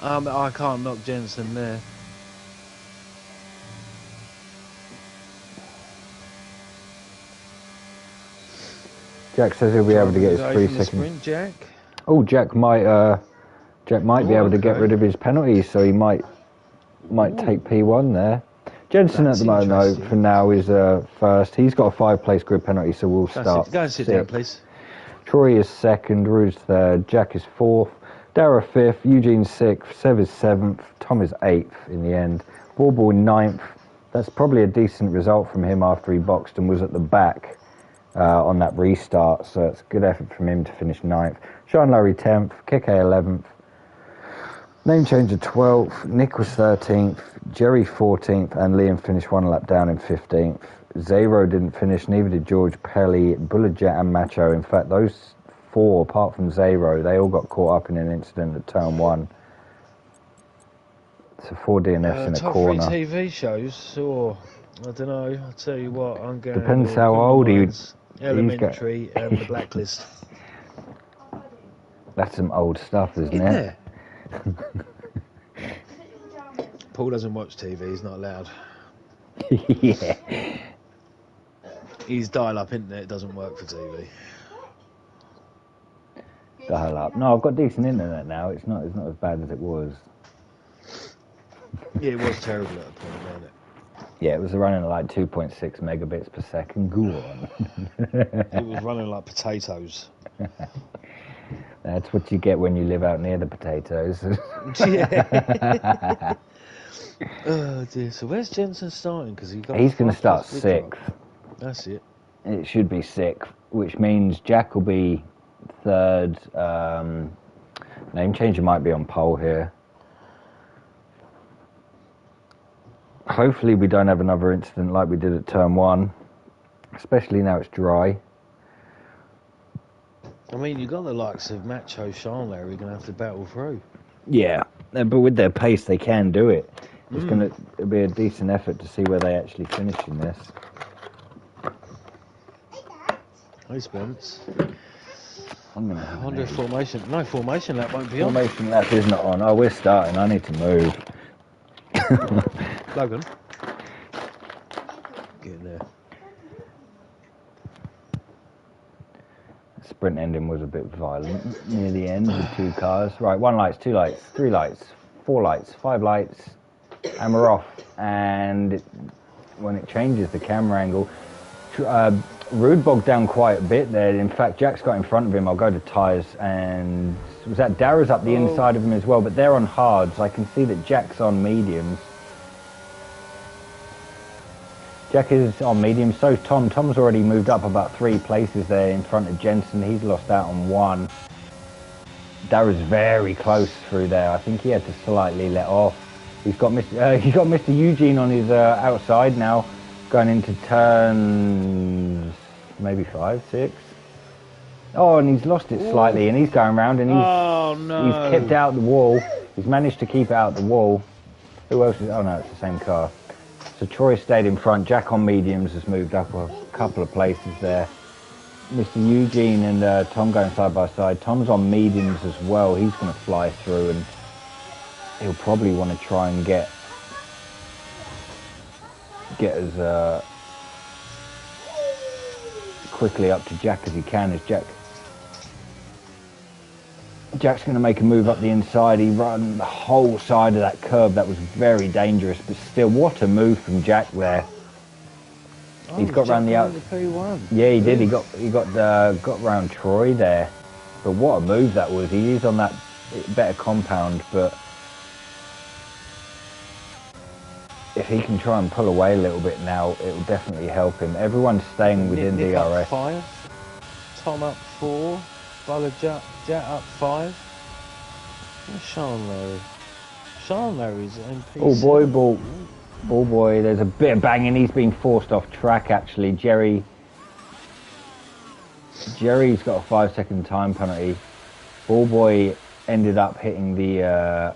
I can't knock Jensen there. Jack says he'll be able to get his 3 seconds. Sprint, Jack. Oh, Jack might be able to get okay. rid of his penalties, so he might take P1 there. Jensen at That's the moment, though, interesting. for now is first. He's got a 5-place grid penalty, so we'll start. Go and sit down, sixth. please. Troy is second, Rude's third, Jack is fourth, Dara fifth, Eugene sixth, Sev is seventh, Tom is eighth in the end, Ballboy ninth. That's probably a decent result from him after he boxed and was at the back on that restart, so it's a good effort from him to finish ninth. Sean Larry 10th, KK 11th, Name Changer 12th, Nick was 13th, Jerry 14th, and Liam finished one lap down in 15th. Zero didn't finish, neither did George Pelly, Bullet Jet, and Macho. In fact, those four, apart from Zero, they all got caught up in an incident at turn one. So 4 DNFs in a Top corner. 3 TV shows, or I don't know. I'll tell you what, I'm going. Depends with how Criminal old he- Minds, Elementary, and The Blacklist. That's some old stuff, isn't it? Yeah. Paul doesn't watch TV. He's not allowed. Yeah. His dial-up internet doesn't work for TV. Dial up. No, I've got decent internet now. It's not as bad as it was. Yeah, it was terrible at a point, wasn't it? Yeah, it was running at like 2.6 megabits per second. Go on. It was running like potatoes. That's what you get when you live out near the potatoes. Yeah. Oh dear. So where's Jensen starting? Because He's going to start sixth. That's it. It should be sixth, which means Jack will be third. Name Changer might be on pole here. Hopefully we don't have another incident like we did at turn one, especially now it's dry. I mean, you got the likes of Macho, Sean Larry going to have to battle through. Yeah, but with their pace they can do it. It's going to be a decent effort to see where they actually finish in this. Hey, Spence. I'm gonna I wonder if formation lap won't be on. Formation lap is not on. Oh, we're starting. I need to move. Logan. Get in there. Sprint ending was a bit violent near the end with 2 cars. Right, 1 lights, 2 lights, 3 lights, 4 lights, 5 lights, and we're off. And when it changes the camera angle, Rude bogged down quite a bit there. In fact, Jack's got in front of him. I'll go to tyres, and was that Dara's up the inside of him as well, but they're on hards. I can see that Jack's on mediums. Jack is on medium, so's Tom. Tom's already moved up about 3 places there in front of Jensen. He's lost out on 1. Dara's very close through there. I think he had to slightly let off. He's got Mr. Eugene on his outside now, going into turns maybe 5, 6. Oh, and he's lost it slightly, and he's going round, and he's kept out the wall. He's managed to keep it out the wall. Who else is? Oh no, it's the same car. So Troy stayed in front. Jack on mediums has moved up a couple of places there. Mr. Eugene and Tom going side by side. Tom's on mediums as well. He's going to fly through, and he'll probably want to try and get as quickly up to Jack as he can. As Jack's going to make a move up the inside. He ran the whole side of that curve. That was very dangerous, but still, what a move from Jack there. He's got round the out. Yeah, he did. He got round Troy there. But what a move that was. He is on that better compound, but if he can try and pull away a little bit now, it will definitely help him. Everyone's staying within Nick DRS. Up 5, Tom up 4, Bugger Jet up 5. Where's Sean Larry? Sean Larry's in P6. Oh boy, there's a bit of banging. He's been forced off track actually. Jerry's got a 5-second time penalty. Ballboy ended up hitting the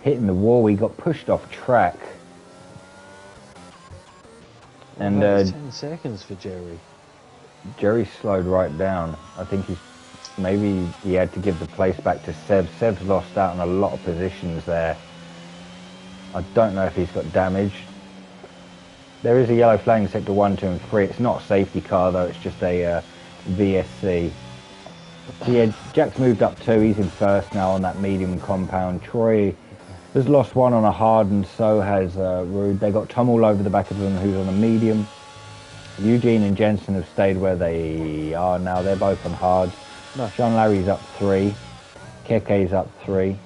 wall. He got pushed off track. And 10 seconds for Jerry. Jerry slowed right down. I think maybe he had to give the place back to Sev. Sev's lost out on a lot of positions there. I don't know if he's got damage. There is a yellow flag in sector 1, 2 and 3. It's not a safety car though, it's just a VSC. So yeah, Jack's moved up 2. He's in first now on that medium compound. Troy has lost 1 on a hard, and so has Rude. They got Tom all over the back of them, who's on a medium. Eugene and Jensen have stayed where they are now. They're both on hard. No. Sean Larry's up 3. Keke's up 3.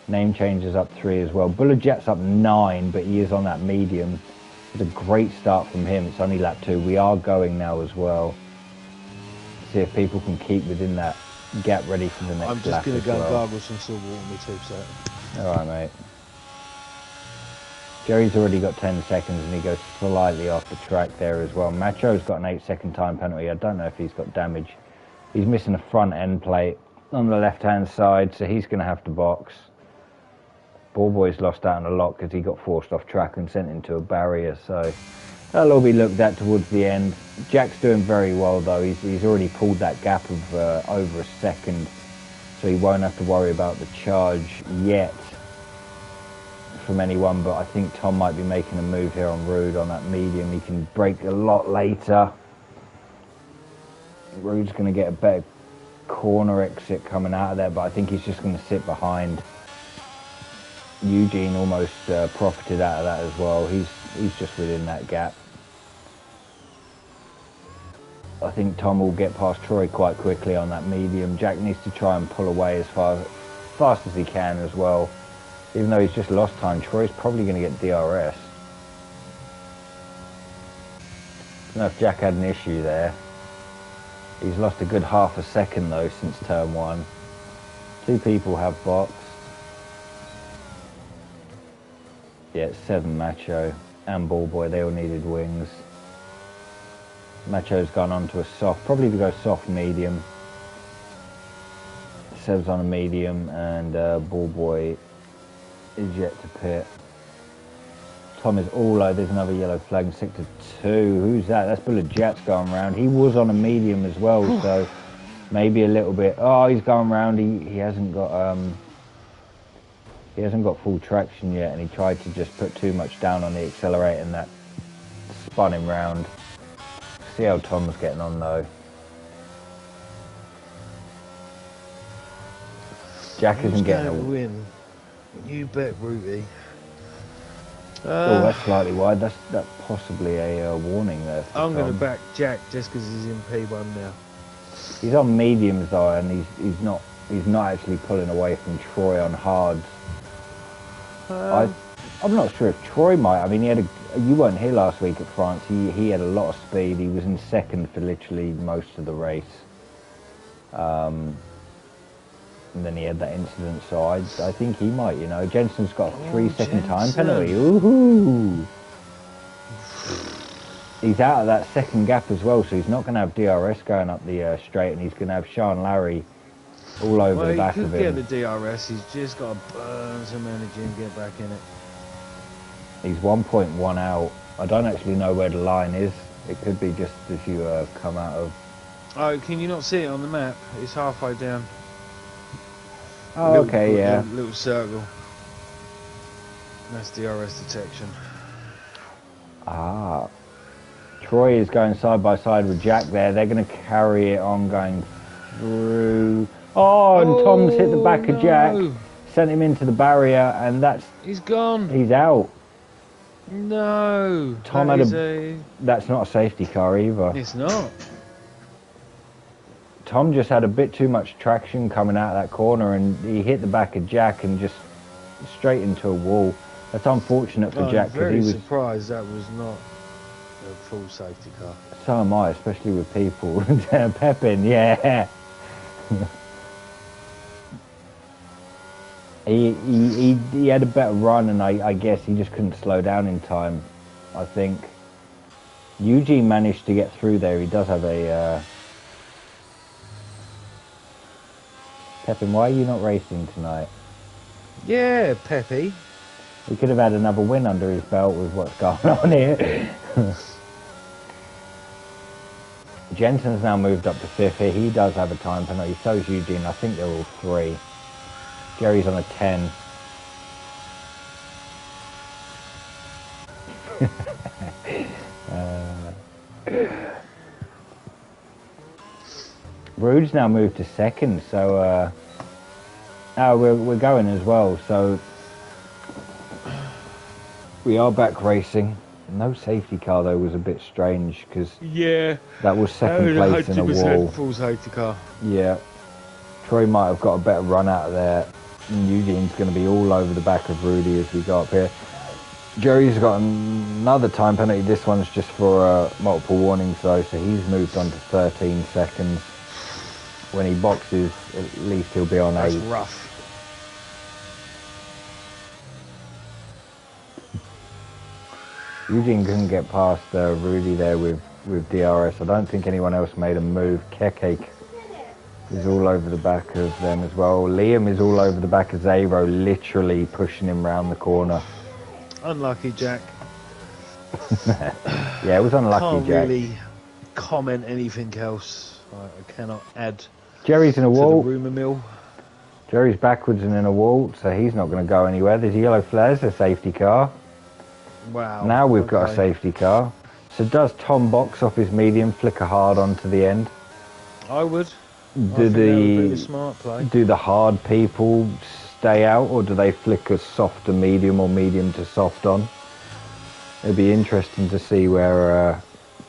Name changes up 3 as well. Buller Jet's up 9, but he is on that medium. It's a great start from him. It's only lap 2. We are going now as well. See if people can keep within that gap ready for the next lap. I'm just going to go and well. gargle some salt water on my tube set. All right, mate. Jerry's already got 10 seconds and he goes slightly off the track there as well. Macho's got an 8-second time penalty. I don't know if he's got damage. He's missing a front end plate on the left-hand side, so he's going to have to box. Ballboy's lost out on a lot because he got forced off track and sent into a barrier, so that'll all be looked at towards the end. Jack's doing very well though. He's already pulled that gap of over a second, so he won't have to worry about the charge yet from anyone, but I think Tom might be making a move here on Rude on that medium. He can brake a lot later. Rude's going to get a better corner exit coming out of there, but I think he's just going to sit behind. Eugene almost profited out of that as well. He's just within that gap. I think Tom will get past Troy quite quickly on that medium. Jack needs to try and pull away as fast as he can as well. Even though he's just lost time, Troy's probably going to get DRS. I don't know if Jack had an issue there. He's lost a good half a second though since turn 1. 2 people have boxed. Yeah, it's 7 Macho and Ballboy. They all needed wings. Macho's gone on to a soft, probably to go soft medium. Seb's on a medium and Ballboy is yet to pit. Tom is all over. There's another yellow flag in sector 2. Who's that? That's Buller Jet's going round. He was on a medium as well, so maybe a little bit. Oh, he's going round. He hasn't got full traction yet, and he tried to just put too much down on the accelerator, and that spun him round. See how Tom's getting on though. Jack isn't getting a win. You bet, Ruby. Oh, that's slightly wide. That's possibly a warning there. I'm going to back Jack just because he's in P1 now. He's on mediums though, and he's not actually pulling away from Troy on hards. I'm not sure if Troy might. I mean, you weren't here last week at France. He had a lot of speed. He was in second for literally most of the race. And then he had that incident, so I think he might, you know. Jensen's got a 3-second time penalty. Ooh. He's out of that second gap as well, so he's not going to have DRS going up the straight, and he's going to have Sean Larry all over the back of him. He could get the DRS, he's just got to burn some energy and get back in it. He's 1.1 out. I don't actually know where the line is. It could be just as you come out of... Oh, can you not see it on the map? It's halfway down. Oh, okay, yeah. Little circle. That's DRS detection. Ah. Troy is going side by side with Jack there. They're going to carry it on going through. Oh, and Tom's hit the back of Jack. Sent him into the barrier, and he's gone. He's out. No. Tom had that's not a safety car either. It's not. Tom just had a bit too much traction coming out of that corner, and he hit the back of Jack and just straight into a wall. That's unfortunate for Jack. I'm very surprised that was not a full safety car. So am I, especially with people. Pepin, yeah. He had a better run, and I guess he just couldn't slow down in time, I think. Eugene managed to get through there. He does have a... Pepin, why are you not racing tonight? Yeah, Peppy. We could have had another win under his belt with what's going on here. Jensen's now moved up to 5th here. He does have a time penalty. So's Eugene. I think they're all 3. Jerry's on a 10. Rude's now moved to second, so we're going as well. So we are back racing. No safety car though was a bit strange because Yeah. that was second place in a wall. Full safety car. Yeah, Troy might have got a better run out of there. And Eugene's going to be all over the back of Rudy as we go up here. Jerry's got another time penalty. This one's just for multiple warnings though, so he's moved on to 13 seconds. When he boxes, at least he'll be on 8. That's rough. Eugene couldn't get past Rudy there with DRS. I don't think anyone else made a move. Kekek is all over the back of them as well. Liam is all over the back of Zaro, literally pushing him round the corner. Unlucky, Jack. Yeah, it was unlucky, Can't Jack. really comment anything else. I cannot add Jerry's in a to the wall. rumour mill. Jerry's backwards and in a wall, so he's not going to go anywhere. There's a yellow flare, a safety car. Wow. Now we've got a safety car. So does Tom box off his medium, flicker hard onto the end? I would. I Do think that would be the the smart play. do the hard people stay out, or do they flicker soft to medium or medium to soft on? It'd be interesting to see where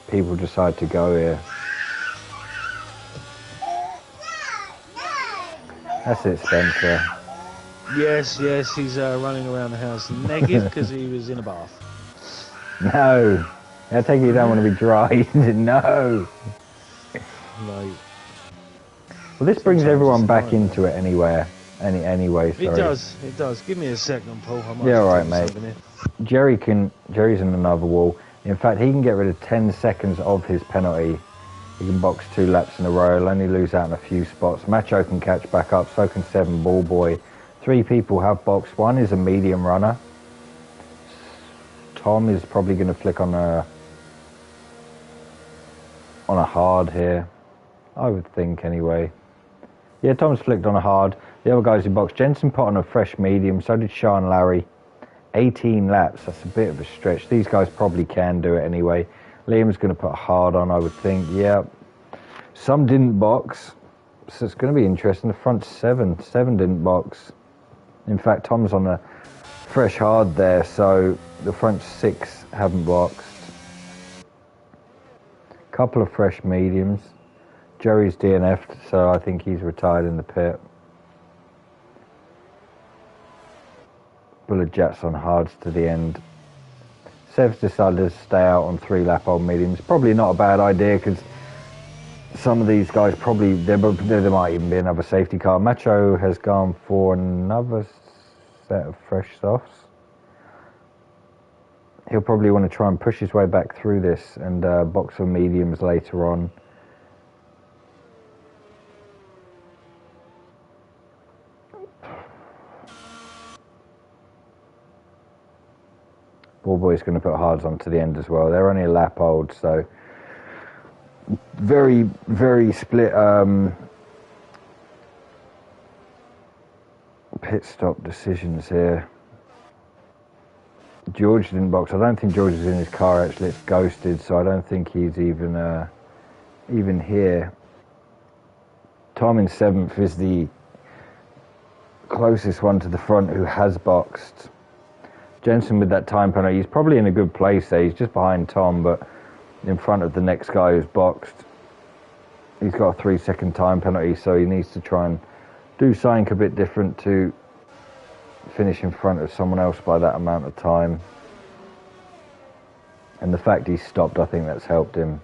people decide to go here. That's it, Spencer. Yes, he's running around the house naked because he was in a bath. No. I take it you don't want to be dry. No. Like, Well, this brings everyone it's back nightmare. into it anyway. Anyway, sorry. It does. Give me a second, Paul. I might Yeah, just all right, do mate. something here. Jerry's in another wall. In fact, he can get rid of 10 seconds of his penalty. He can box 2 laps in a row. He'll only lose out in a few spots. Macho can catch back up. So can 7 Ball Boy. 3 people have boxed. 1 is a medium runner. Tom is probably going to flick on a hard here. I would think anyway. Yeah, Tom's flicked on a hard. The other guys who boxed, Jensen put on a fresh medium. So did Sean Larry. 18 laps. That's a bit of a stretch. These guys probably can do it anyway. Liam's going to put a hard on, I would think. Yeah. Some didn't box. So it's going to be interesting. The front 7 didn't box. In fact, Tom's on a fresh hard there, so the front 6 haven't boxed. Couple of fresh mediums. Jerry's DNF'd, so I think he's retired in the pit. Bullet Jets on hards to the end. Sev's decided to stay out on 3-lap-old mediums. Probably not a bad idea because some of these guys probably, there might even be another safety car. Macho has gone for another set of fresh softs. He'll probably want to try and push his way back through this and box for mediums later on. Ballboy's going to put hards on to the end as well. They're only a lap old, so very, very split pit stop decisions here. George didn't box. I don't think George is in his car actually. It's ghosted, so I don't think he's even here. Tom in 7th is the closest one to the front who has boxed. Jensen with that time penalty, he's probably in a good place there. He's just behind Tom, but in front of the next guy who's boxed. He's got a 3-second time penalty, so he needs to try and do something a bit different to finish in front of someone else by that amount of time. And the fact he's stopped, I think that's helped him.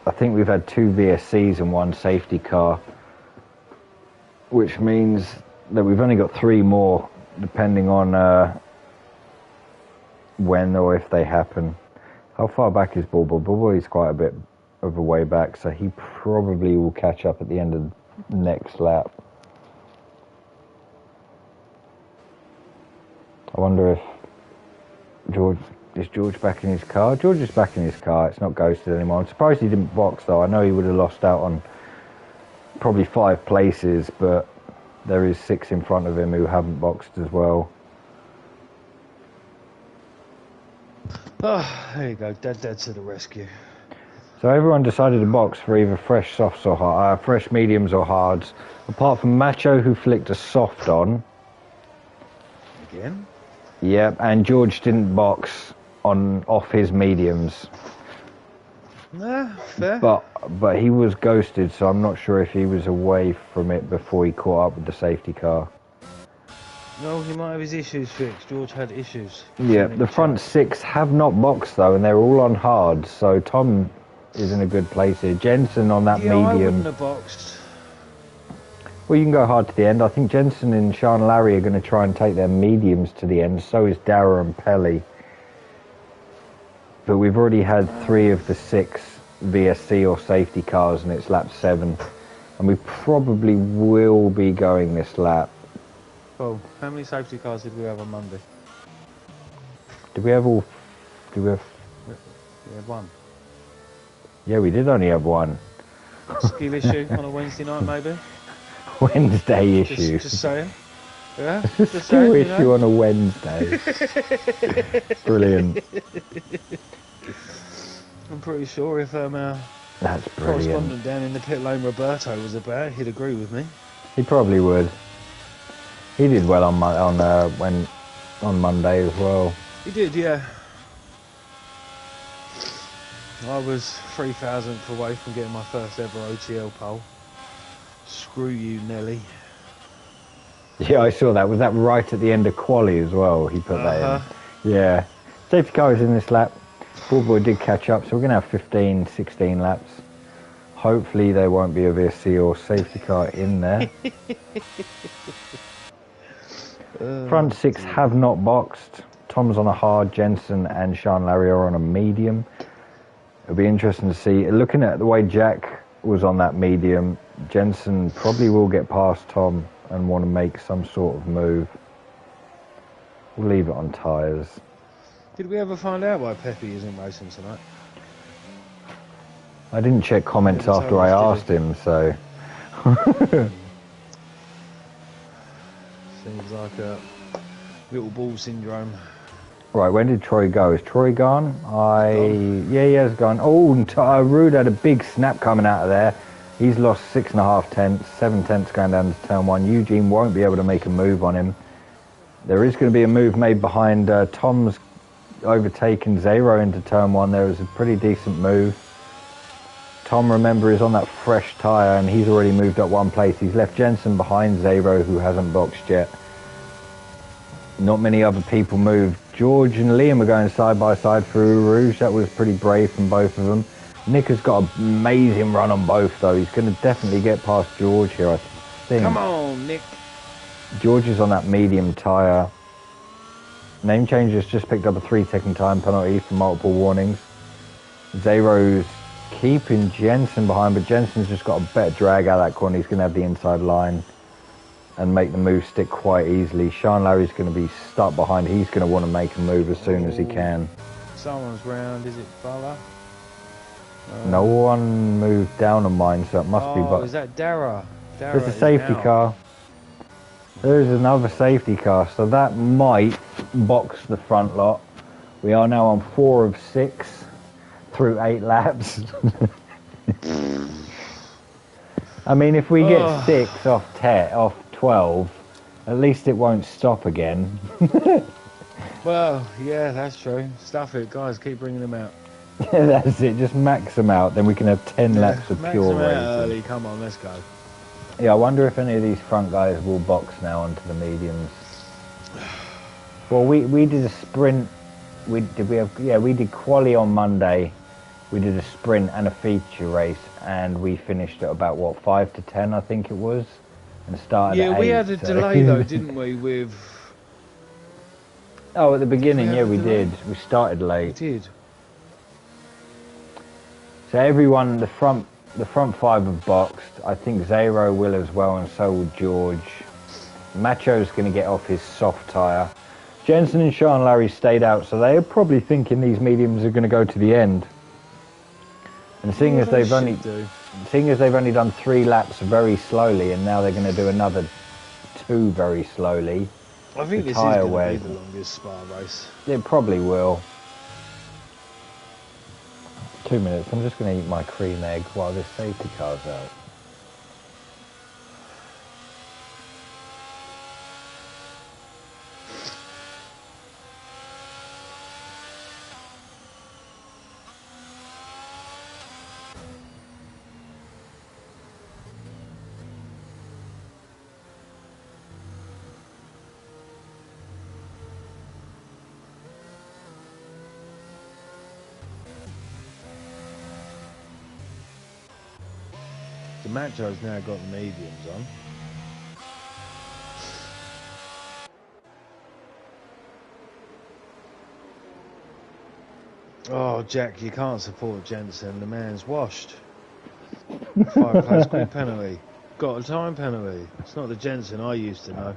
I think we've had 2 VSCs and 1 safety car, which means that we've only got 3 more, depending on when or if they happen. How far back is Bulbo? Bulbo is quite a bit of a way back, so he probably will catch up at the end of the next lap. I wonder if is George back in his car? George is back in his car. It's not ghosted anymore. I'm surprised he didn't box though. I know he would have lost out on probably 5 places, but there is 6 in front of him who haven't boxed as well. Oh, there you go. Dad to the rescue. So everyone decided to box for either fresh softs or fresh mediums or hards, apart from Macho, who flicked a soft on. Again? Yep, and George didn't box off his mediums. Nah, fair. But he was ghosted, so I'm not sure if he was away from it before he caught up with the safety car. No, he might have his issues fixed. George had issues. Yeah, the front six have not boxed though, and they're all on hards, so Tom is in a good place here. Jensen on that medium. I wouldn't have boxed. Well, you can go hard to the end. I think Jensen and Sean Larry are going to try and take their mediums to the end. So is Dara and Pelly. But we've already had 3 of the 6 VSC or safety cars, and it's lap 7. And we probably will be going this lap. Well, how many safety cars did we have on Monday? Did we have all? Did we have? We had 1. Yeah, we did only have 1. Skill issue on a Wednesday night, maybe? Wednesday issue. Just saying. Yeah, Just skill issue on a Wednesday. Brilliant. I'm pretty sure if our That's brilliant. correspondent down in the pit lane, Roberto, was about, he'd agree with me. He probably would. He did well on Monday as well. He did, yeah. I was 3,000th away from getting my first ever OTL pole. Screw you, Nelly. Yeah, I saw that. Was that right at the end of quali as well? He put that in. Yeah. Safety car is in this lap. Ball Boy did catch up, so we're going to have 15, 16 laps. Hopefully there won't be a VSC or safety car in there. Front 6 have not boxed. Tom's on a hard, Jensen and Sean Larry are on a medium. It'll be interesting to see. Looking at the way Jack was on that medium, Jensen probably will get past Tom and want to make some sort of move. We'll leave it on tyres. Did we ever find out why Pepe isn't racing tonight? I didn't check comments after I asked him, so... Seems like a little ball syndrome. Right, when did Troy go? Is Troy gone? Yeah, he has gone. Oh, and Rude had a big snap coming out of there. He's lost 6.5 tenths, 7 tenths going down to turn 1. Eugene won't be able to make a move on him. There is going to be a move made behind Tom's overtaken Zero into turn 1. There was a pretty decent move. Tom, remember, is on that fresh tyre and he's already moved up 1 place. He's left Jensen behind Zero, who hasn't boxed yet. Not many other people moved. George and Liam are going side by side through Rouge. That was pretty brave from both of them. Nick has got an amazing run on both though. He's going to definitely get past George here, I think. Come on, Nick. George is on that medium tyre. Name change has just picked up a 3-second time penalty for multiple warnings. Zero's keeping Jensen behind, but Jensen's just got a better drag out of that corner. He's going to have the inside line and make the move stick quite easily. Sean Larry's going to be stuck behind. He's going to want to make a move as soon as he can. Someone's round. Is it Bala? No one moved down on mine, so it must be... Oh, is that Dara? There's a safety car. There's another safety car, so that might box the front lot. We are now on 4 of 6 through 8 laps. I mean, if we get 6 off 12, at least it won't stop again. Well, yeah, that's true. Stuff it, guys. Keep bringing them out. Yeah, that's it. Just max them out. Then we can have 10 laps of max pure them out racing. early. Come on, let's go. Yeah, I wonder if any of these front guys will box now onto the mediums. Well, we did a sprint. We did quali on Monday. We did a sprint and a feature race, and we finished at about what 5 to 10, I think it was, and started. Yeah, at we 8, had a so. delay though, didn't we? With Oh, at the beginning, yeah, we delay? did. We started we late. did. So everyone, the front 5 have boxed. I think Zero will as well, and so will George. Macho's going to get off his soft tyre. Jensen and Sean Larry stayed out, so they are probably thinking these mediums are going to go to the end. And seeing as they've only done 3 laps very slowly, and now they're going to do another 2 very slowly. I think this is tyre going to be wear. the longest spa race. It probably will. 2 minutes. I'm just going to eat my cream egg while this safety car's out. The Macho's now got the mediums on. Oh, Jack, you can't support Jensen. The man's washed. 5 play school penalty. Got a time penalty. It's not the Jensen I used to know.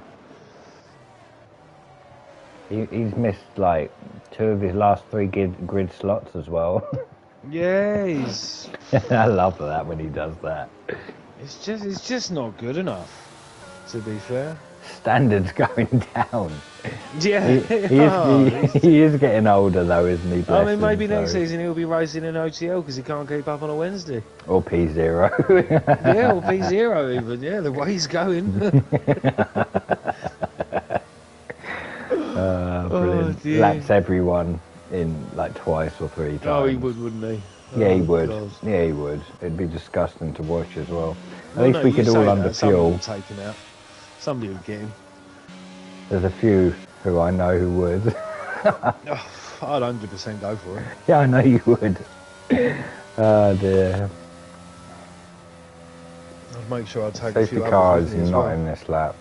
He's missed like 2 of his last 3 grid slots as well. Yeah, he's... I love that when he does that. It's just not good enough, to be fair. Standards going down. Yeah. He is getting older though, isn't he? I mean, maybe next season he'll be racing in OTL because he can't keep up on a Wednesday. Or P0. Yeah, or P0 even, yeah, the way he's going. Brilliant. dear. Laps everyone in like twice or 3 times. Oh, he would, wouldn't he? Yeah, he Oh, would. God. Yeah, he would. It'd be disgusting to watch as well. At Well, least no, we you could say all that, under somebody fuel. would take him out. Somebody would get him. There's a few who I know who would. Oh, I'd 100% go for it. Yeah, I know you would. Oh dear. I'd make sure I take a Safety few car others is with me as not well. in this lap.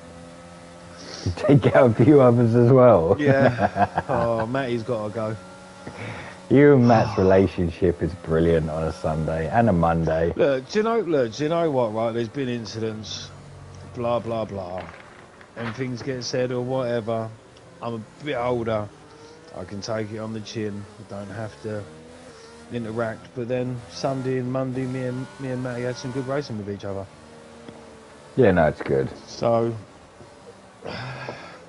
You take out a few others as well. Yeah. Oh, Matty's got to go. You and Matt's relationship is brilliant on a Sunday and a Monday. Look, do you know what, right? There's been incidents, blah, blah, blah. And things get said or whatever. I'm a bit older. I can take it on the chin. I don't have to interact. But then Sunday and Monday, me and Matty had some good racing with each other. Yeah, no, it's good. So,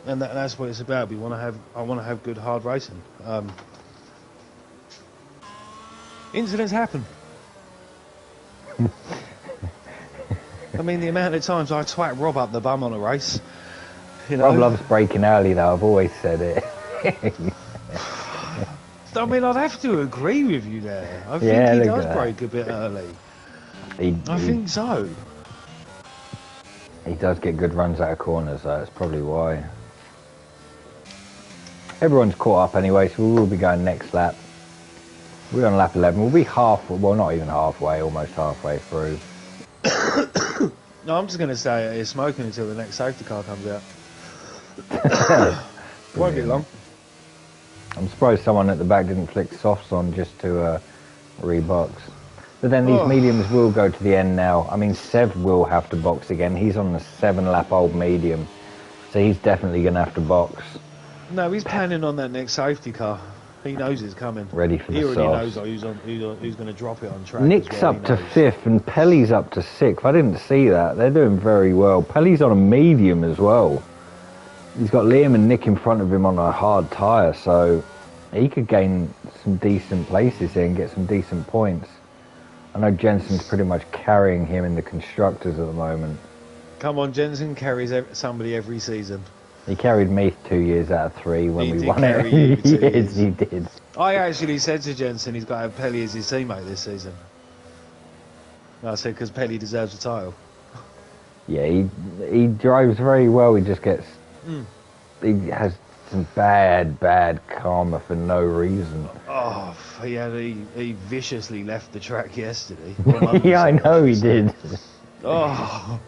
and that's what it's about. I want to have good hard racing. Incidents happen. I mean, the amount of times I twat Rob up the bum on a race. You know? Rob loves breaking early though, I've always said it. I mean, I'd have to agree with you there. I think Yeah, he look does at that. break a bit early. I He think so. does get good runs out of corners though, that's probably why. Everyone's caught up anyway, so we will be going next lap. We're on lap 11, we'll be well not even halfway, almost halfway through. No, I'm just going to stay here smoking until the next safety car comes out. Won't be long. I'm surprised someone at the back didn't flick softs on just to rebox. But then these mediums will go to the end now. I mean, Sev will have to box again. He's on the 7-lap-old medium, so he's definitely going to have to box. No, he's planning on that next safety car. He knows it's coming. Ready for he the already softs. knows who's going to drop it on track. Nick's as well, up to he knows. 5th and Pelly's up to 6th. I didn't see that. They're doing very well. Pelly's on a medium as well. He's got Liam and Nick in front of him on a hard tyre, so he could gain some decent places here and get some decent points. I know Jensen's pretty much carrying him in the constructors at the moment. Come on, Jensen carries somebody every season. He carried me 2 years out of 3 when He we did won carry it. you 2 Yes, years. he did. I actually said to Jensen he's got to have Pelly as his teammate this season. I said because Pelly deserves a title. Yeah, he drives very well. He just gets... He has some bad karma for no reason. Oh, he viciously left the track yesterday. Well, Yeah, I know he did. Oh,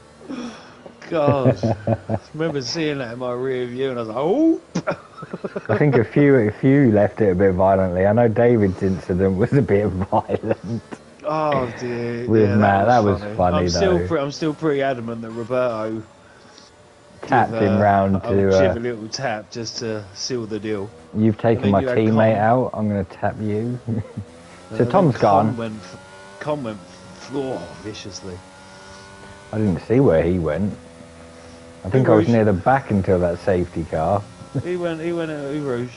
God. I remember seeing that in my rear view and I was like, oh. I think a few left it a bit violently. I know David's incident was a bit violent. Oh, dear. With Matt, that was funny, I'm still pretty adamant that Roberto Tapped him round give a to... little tap just to seal the deal. You've taken then my you had teammate Con. out. I'm going to tap you. So And Tom's then gone. Con went viciously. I didn't see where he went. I think I was Rouge. near the back until that safety car. He went at Rouge.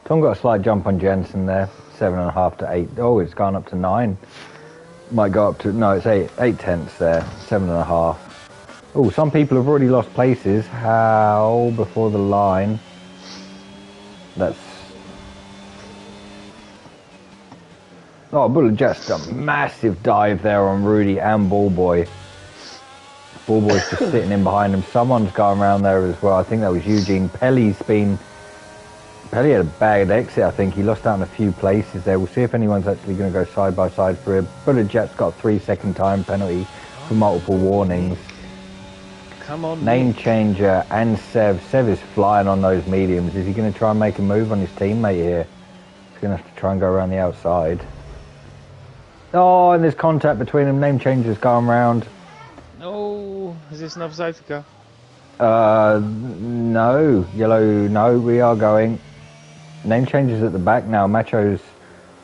Tom got a slight jump on Jensen there. 7.5 to 8. Oh, it's gone up to 9. Might go up to, no, it's 8 tenths there. 7.5. Oh, some people have already lost places. How? Before the line. That's... Oh, Bullet just a massive dive there on Rudy and Ballboy. Ballboy's just sitting in behind him. Someone's gone around there as well. I think that was Eugene. Pelly had a bad exit, I think. He lost out in a few places there. We'll see if anyone's actually going to go side by side for him. Bullet Jet's got a 3-second time penalty for multiple warnings. Come on, Name Nick. Changer and Sev. Sev is flying on those mediums. Is he going to try and make a move on his teammate here? He's going to have to try and go around the outside. Oh, and there's contact between them. Name Changer's gone round. No, is this another safety car? No. Yellow, no, we are going. Name Changer's at the back now. Macho's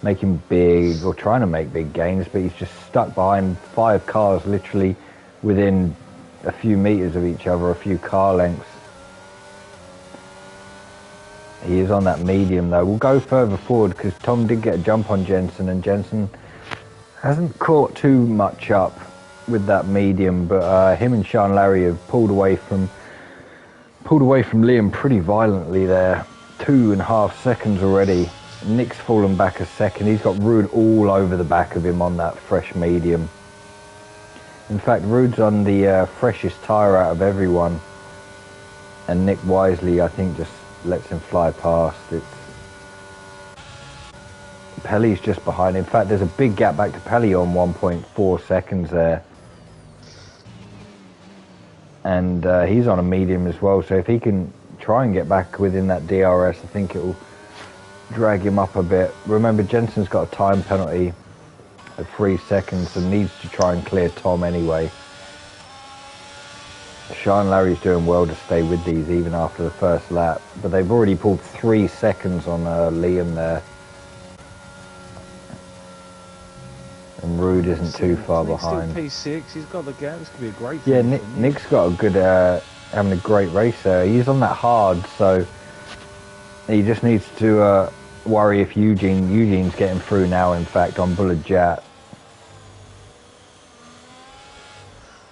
making big, or trying to make big gains, but he's just stuck behind 5 cars, literally within a few meters of each other, a few car lengths. He is on that medium though. We'll go further forward because Tom did get a jump on Jensen, and Jensen hasn't caught too much up with that medium, but him and Sean Larry have pulled away from Liam pretty violently there. 2.5 seconds already. Nick's fallen back a second. He's got Rude all over the back of him on that fresh medium. In fact, Rude's on the freshest tyre out of everyone, and Nick wisely, I think, just lets him fly past. Pelly's just behind. In fact, there's a big gap back to Pelly on 1.4 seconds there. And he's on a medium as well, so if he can try and get back within that DRS, I think it will drag him up a bit. Remember, Jensen's got a time penalty of 3 seconds and needs to try and clear Tom anyway. Sean Larry's doing well to stay with these even after the first lap, but they've already pulled 3 seconds on Liam there. And Rude isn't too far behind. Nick's still P6, he's got the gap. This could be a great Yeah, thing. Nick's got a good, having a great race there. He's on that hard, so he just needs to worry if Eugene's getting through now, in fact, on Bullet Jet.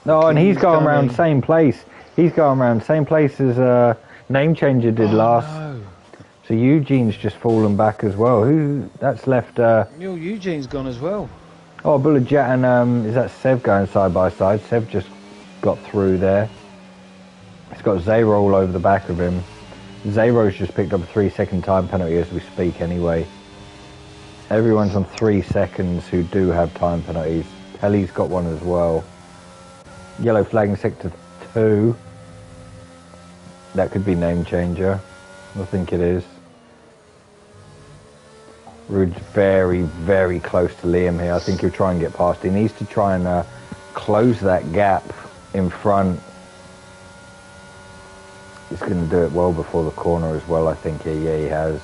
No, and he's going around same place. He's going around same place as Name Changer did last. No. So Eugene's just fallen back as well. That's left... Eugene's gone as well. Oh, Bullet Jet and is that Sev going side by side? Sev just got through there. He's got Zayro all over the back of him. Zayro's just picked up a 3-second time penalty as we speak anyway. Everyone's on 3 seconds who do have time penalties. Pelly's got one as well. Yellow flag in sector 2. That could be Name Changer. I think it is. Rude's very, very close to Liam here. I think he'll try and get past. He needs to try and close that gap in front. He's going to do it well before the corner as well, I think. Yeah, he has.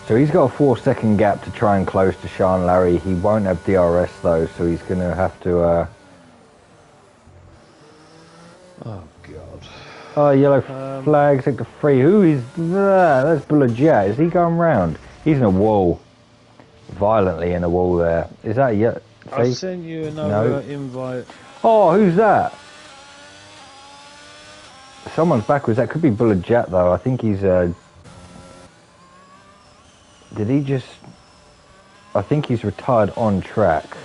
So he's got a 4-second gap to try and close to Sean Larry. He won't have DRS though, so he's going to have to... Oh, God. Oh, yellow flag, sector 3. Who is that? That's Bullet Jet. Is he going round? He's in a wall. Violently in a wall there. Is that yet? I sent you another invite. Oh, who's that? Someone's backwards. That could be Bullet Jet though. I think he's... Did he just... I think he's retired on track.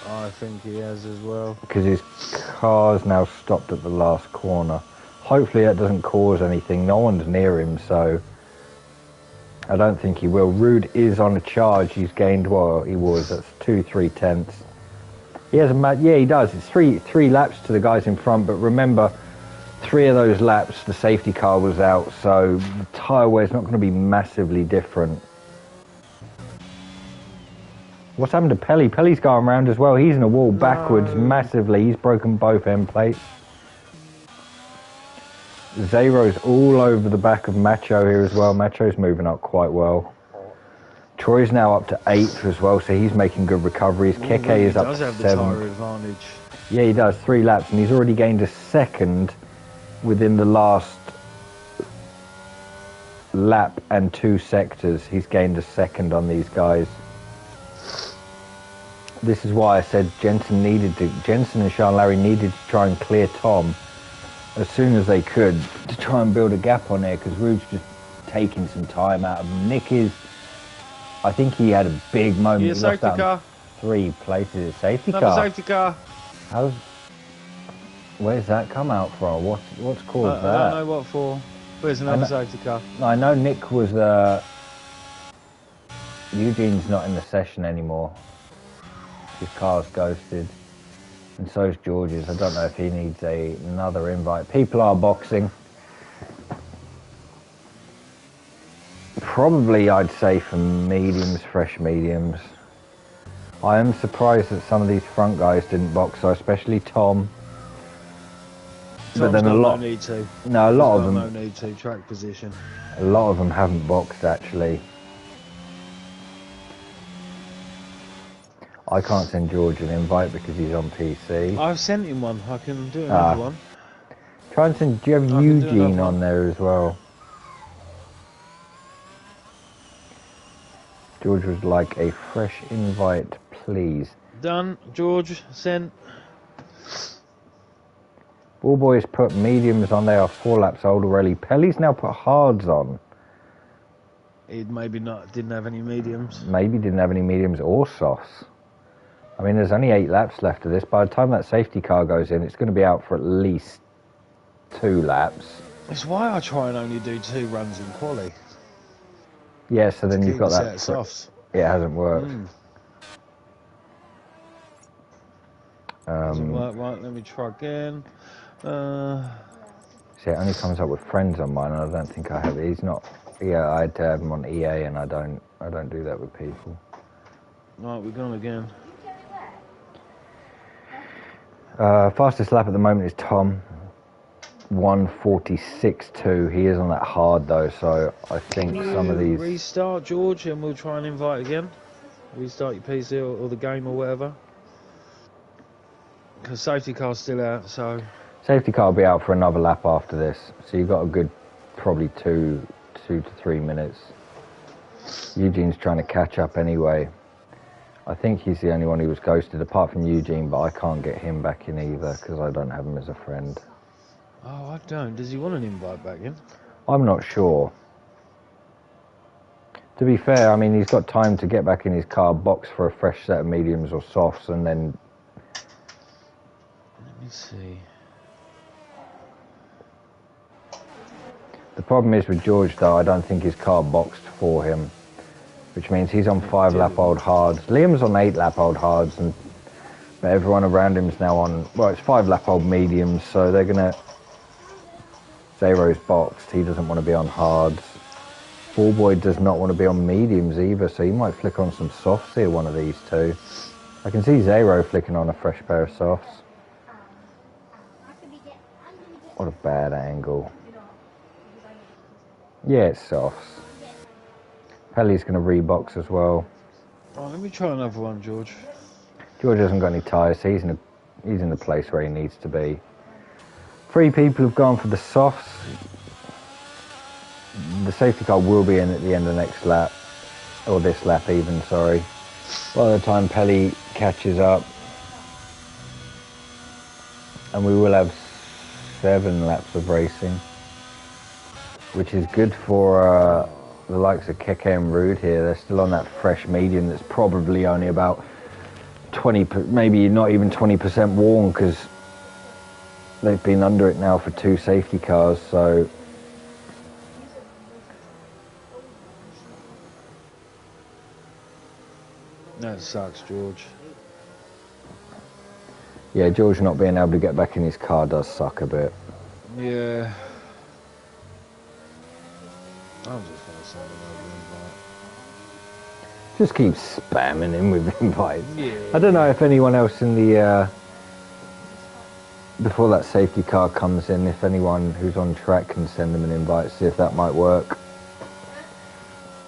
I think he has as well. Because his car's now stopped at the last corner. Hopefully that doesn't cause anything. No one's near him, so I don't think he will. Rude is on a charge. He's gained, well, he was. That's 2-3 tenths. He has a yeah, he does. It's three laps to the guys in front, but remember, 3 of those laps, the safety car was out, so the tyre wear is not going to be massively different. What's happened to Pelly? Pelly's going around as well. He's in a wall backwards massively. He's broken both end plates. Zayro's all over the back of Macho here as well. Macho's moving up quite well. Troy's now up to 8th as well, so he's making good recoveries. Keke is up to 7th. He does have the tyre advantage. Yeah, he does. 3 laps, and he's already gained a second within the last lap and 2 sectors, he's gained a second on these guys. This is why I said Jensen and Sean Larry needed to try and clear Tom as soon as they could to try and build a gap on there, because Rude's just taking some time out of him. I think he had a big moment. Yeah, He safety lost out car. 3 places. Safety Another car. safety car. Where's that come out from? What's caused that? I don't know what for. Where's another safety car? I know Nick was. Eugene's not in the session anymore. His car's ghosted, and so's George's. I don't know if he needs another invite. People are boxing. Probably, I'd say for mediums, fresh mediums. I am surprised that some of these front guys didn't box, so especially Tom. Tom's but then a lot. No need to. No, a lot of them. No need to. Track position. A lot of them haven't boxed actually. I can't send George an invite because he's on PC. I've sent him one. I can do another one. Try and send. Do you have Eugene on there as well? George would like a fresh invite, please. Done. George, sent. All boys put mediums on. They are 4 laps old already. Pelly's now put hards on. He maybe didn't have any mediums. Maybe didn't have any mediums or softs. I mean, there's only 8 laps left of this. By the time that safety car goes in, it's going to be out for at least 2 laps. That's why I try and only do 2 runs in quali. Yeah, so then you've got that. Softs. It hasn't worked. Doesn't work. Right, let me try again. See, it only comes up with friends on mine, and I don't think I have it. He's not. Yeah, I had to have him on EA, and I don't do that with people. Right, we're going again. Fastest lap at the moment is Tom. 1:46.2. He is on that hard though, so I think some of these. Restart, George, and we'll try and invite again. Restart your PC or the game or whatever. Because safety car's still out, so. Safety car will be out for another lap after this, so you've got a good probably 2 to 3 minutes. Eugene's trying to catch up anyway. I think he's the only one who was ghosted apart from Eugene, but I can't get him back in either because I don't have him as a friend. Oh, I don't. Does he want an invite back in? I'm not sure. To be fair, I mean, he's got time to get back in his car, box for a fresh set of mediums or softs, and then... Let me see. The problem is with George, though, I don't think his car boxed for him, which means he's on 5-lap-old hards. Liam's on 8-lap-old hards, but everyone around him's now on, well, it's 5-lap-old mediums, so they're going to... Zero's boxed, he doesn't want to be on hards. Ballboy does not want to be on mediums either, so he might flick on some softs here, one of these two. I can see Zero flicking on a fresh pair of softs. What a bad angle. Yeah, it's softs. Pelly's going to rebox as well. Oh, let me try another one, George. George hasn't got any tyres, so he's in the place where he needs to be. 3 people have gone for the softs. The safety car will be in at the end of the next lap, or this lap even, sorry. By the time Pelly catches up, and we will have 7 laps of racing, which is good for the likes of Keke and Rude here. They're still on that fresh medium that's probably only about 20, maybe not even 20% worn, because they've been under it now for 2 safety cars, so That sucks, George. yeah, George not being able to get back in his car does suck a bit. Yeah. I'm just going to send another invite. Just keep spamming him with invites. Yeah. I don't know if anyone else in the before that safety car comes in, if anyone who's on track can send them an invite, see if that might work.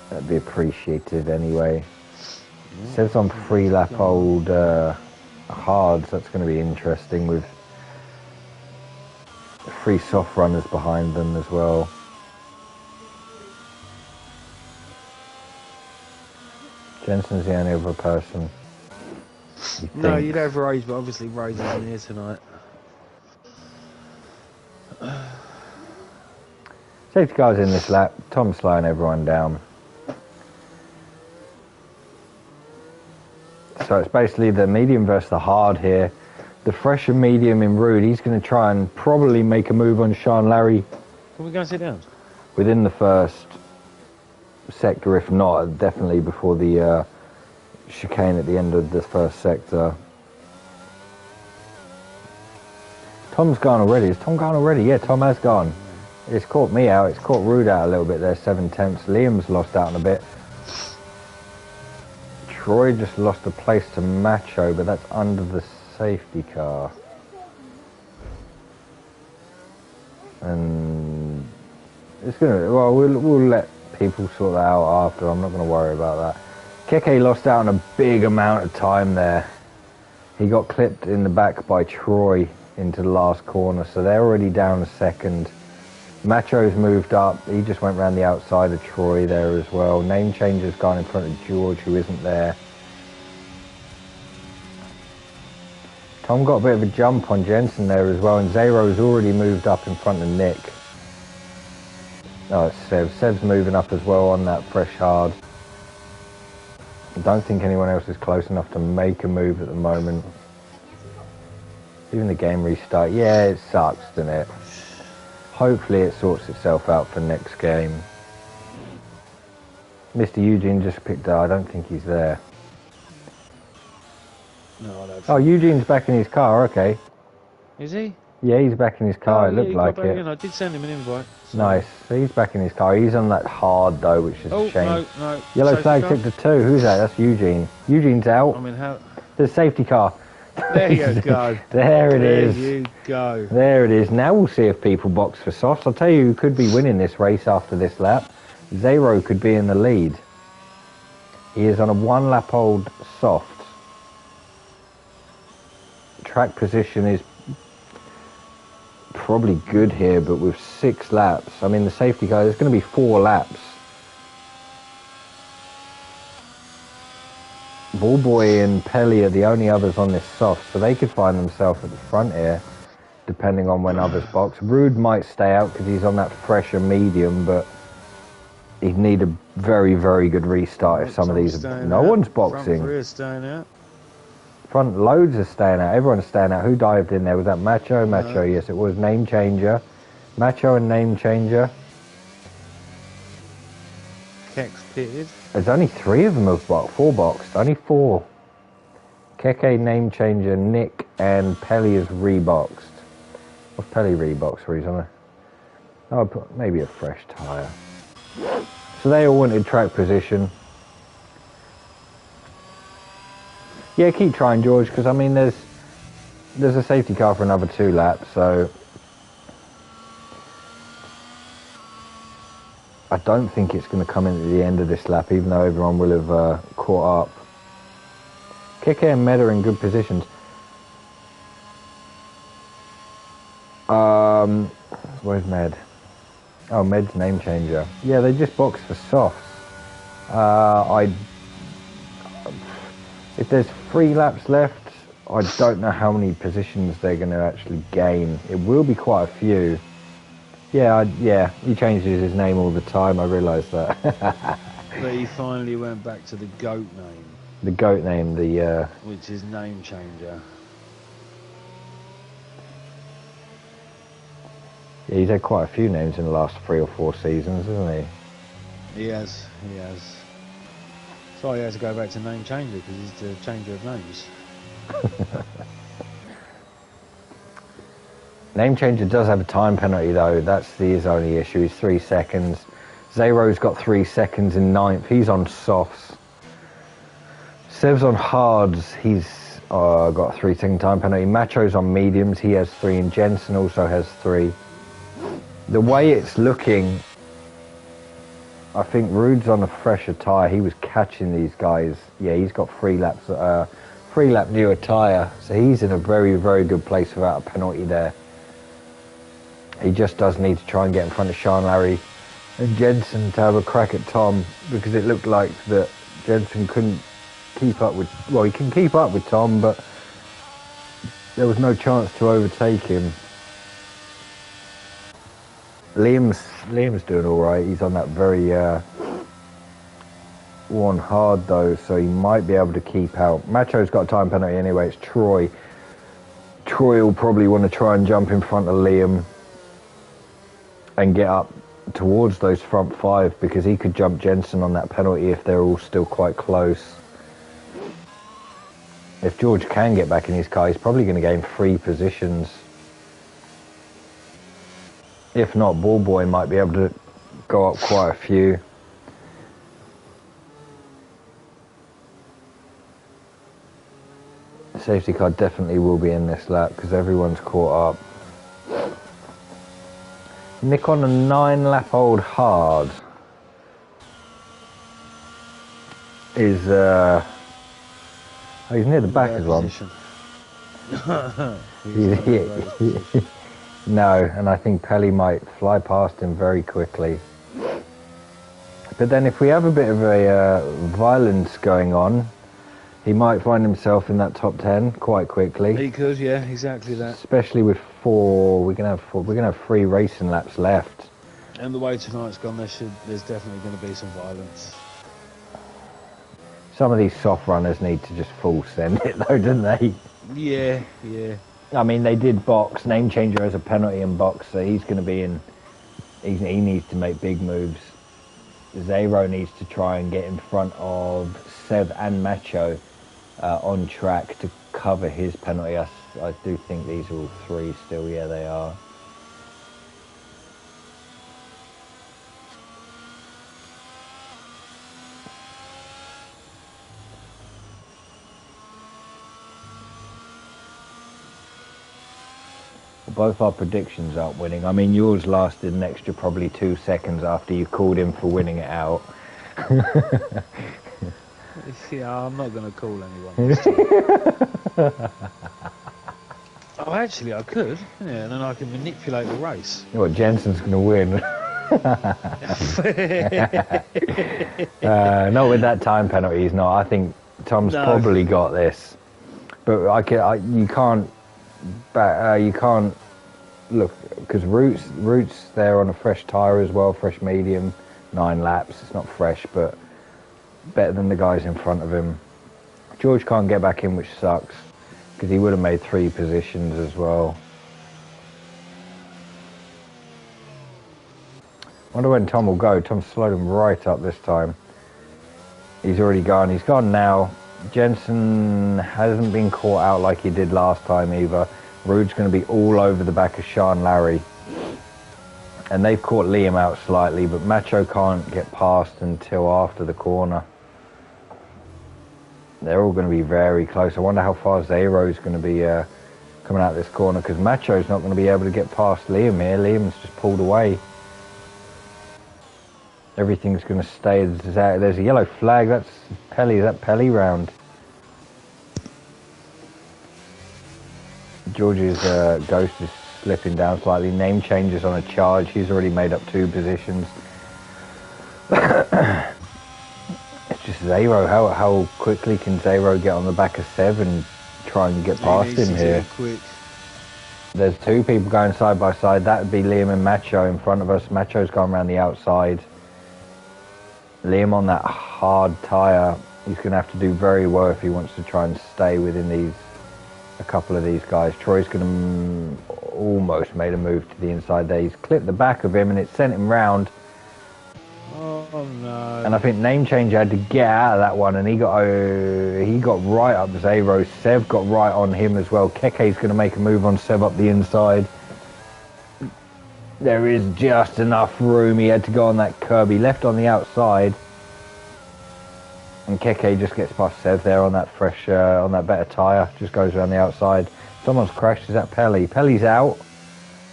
That'd be appreciated anyway. It says on 3-lap-old hards, that's going to be interesting with 3 soft runners behind them as well. Jensen's the only other person. No, you'd have Rose, but obviously Rose isn't here tonight. Safety car's in this lap. Tom's slowing everyone down. So it's basically the medium versus the hard here. The fresher medium in Rude, he's going to try and probably make a move on Sean Larry Can we go and sit down? within the first sector, if not, definitely before the chicane at the end of the first sector. Tom's gone already. Is Tom gone already? Yeah, Tom has gone. It's caught me out. It's caught Rude out a little bit there, 7/10. Liam's lost out on a bit. Troy just lost a place to Macho, but that's under the safety car. And it's gonna, well, we'll let people sort that out after. I'm not gonna worry about that. Keke lost out on a big amount of time there. He got clipped in the back by Troy into the last corner, so they're already down a second. Macho's moved up. He just went round the outside of Troy there as well. Name changer's gone in front of George, who isn't there. Tom got a bit of a jump on Jensen there as well, and Zero's already moved up in front of Nick. Oh, it's Sev. Sev's moving up as well on that fresh hard. I don't think anyone else is close enough to make a move at the moment. Even the game restart. Yeah, it sucks, doesn't it? Hopefully it sorts itself out for next game. Mr. Eugene just picked up. I don't think he's there. No, I don't. Oh, Eugene's back in his car. Okay. Is he? Yeah, he's back in his car. Oh, It yeah, looked he like got back it. in. I did send him an invite. So. Nice. So he's back in his car. He's on that hard though, which is Oh, a shame. no. Yellow Safety flag car? sector 2. Who's that? That's Eugene. Eugene's out. I mean, how? There's safety car. There you go. There it is. There you go. There it is. Now we'll see if people box for softs. I'll tell you who could be winning this race after this lap. Zero could be in the lead. He is on a 1 lap old soft. Track position is probably good here, but with 6 laps, I mean the safety car, there's going to be 4 laps. Ballboy and Pelly are the only others on this soft, so they could find themselves at the front here, depending on when others box. Rude might stay out because he's on that fresher medium, but he'd need a very, very good restart if some of these... No one's boxing. Front three is staying out. Front loads are staying out. Everyone's staying out. Who dived in there? Was that Macho? Macho, yes, it was. Name changer. Macho and name changer. Keck's pitted. There's only 3 of them have boxed. 4 boxed. Only 4. Keke, name changer, Nick, and Pelly is reboxed. What's Pelly reboxed for? He's on a... Oh, maybe a fresh tyre. So they all wanted track position. Yeah, keep trying, George, because I mean, there's a safety car for another 2 laps, so I don't think it's going to come in at the end of this lap, even though everyone will have caught up. Keke and Med are in good positions. Where's Med? Oh, Med's name changer. Yeah, they just boxed for softs. If there's 3 laps left, I don't know how many positions they're going to actually gain. It will be quite a few. Yeah, he changes his name all the time, I realise that. But he finally went back to the GOAT name. The GOAT name, which is name changer. Yeah, he's had quite a few names in the last 3 or 4 seasons, hasn't he? He has. So he has to go back to name changer because he's the changer of names. Name changer does have a time penalty though. That's his only issue. He's 3 seconds. Zero's got 3 seconds in 9th. He's on softs. Sev's on hards. He's got a 3-second time penalty. Macho's on mediums. He has 3, and Jensen also has 3. The way it's looking, I think Rude's on a fresher tyre. He was catching these guys. Yeah, he's got 3 laps, 3 lap newer tyre. So he's in a very, very good place without a penalty there. He just does need to try and get in front of Sean Larry and Jensen to have a crack at Tom, because it looked like that Jensen couldn't keep up with, well, he can keep up with Tom, but there was no chance to overtake him. Liam's doing all right. He's on that very one hard though, so he might be able to keep out. Macho's got a time penalty anyway. It's Troy. Troy will probably want to try and jump in front of Liam and get up towards those front five, because he could jump Jensen on that penalty if they're all still quite close. If George can get back in his car, he's probably going to gain 3 positions. If not, Ball Boy might be able to go up quite a few. The safety car definitely will be in this lap because everyone's caught up. Nick on a 9-lap-old hard is he's near the back as well. No, and I think Pelly might fly past him very quickly. But then if we have a bit of a violence going on, he might find himself in that top 10 quite quickly. He could, yeah, exactly that. Especially with 4, we're gonna have 3 racing laps left. And the way tonight's gone, there's definitely going to be some violence. Some of these soft runners need to just full send it though, don't they? Yeah, yeah. I mean, they did box. Name changer has a penalty in box, so he's going to be in. He needs to make big moves. Zero needs to try and get in front of Sev and Macho on track to cover his penalty. I do think these are all 3 still. Yeah, they are. Both our predictions aren't winning. I mean, yours lasted an extra probably 2 seconds after you called him for winning it out. Yeah, I'm not going to call anyone this time. Oh, actually, I could. Yeah, and then I can manipulate the race. What, Jensen's going to win? Not with that time penalty, he's not. I think Tom's probably got this. But you can't look, because Root's there on a fresh tyre as well, fresh medium, 9 laps. It's not fresh, but better than the guys in front of him. George can't get back in, which sucks, because he would have made 3 positions as well. Wonder when Tom will go. Tom slowed him right up this time. He's already gone. He's gone now. Jensen hasn't been caught out like he did last time either. Rude's going to be all over the back of Sean Larry. And they've caught Liam out slightly, but Macho can't get past until after the corner. They're all going to be very close. I wonder how far Zero's going to be coming out this corner, because Macho's not going to be able to get past Liam here. Liam's just pulled away. Everything's going to stay. There's a yellow flag. That's Pelly. That Pelly round. George's ghost is slipping down slightly. Name changes on a charge. He's already made up 2 positions. It's just Zero. How quickly can Zero get on the back of Sev and try and get past him here? Quick. There's 2 people going side by side. That would be Liam and Macho in front of us. Macho's gone around the outside. Liam on that hard tyre. He's going to have to do very well if he wants to try and stay within a couple of these guys. Troy's going to almost made a move to the inside there. He's clipped the back of him and it sent him round. Oh no. And I think Name Change had to get out of that one, and he got right up Zero. Sev got right on him as well. Keke's going to make a move on Sev up the inside. There is just enough room. He had to go on that curb. He left on the outside. And Keke just gets past Sev there on that fresh, on that better tyre. Just goes around the outside. Someone's crashed. Is that Pelly? Pelly's out.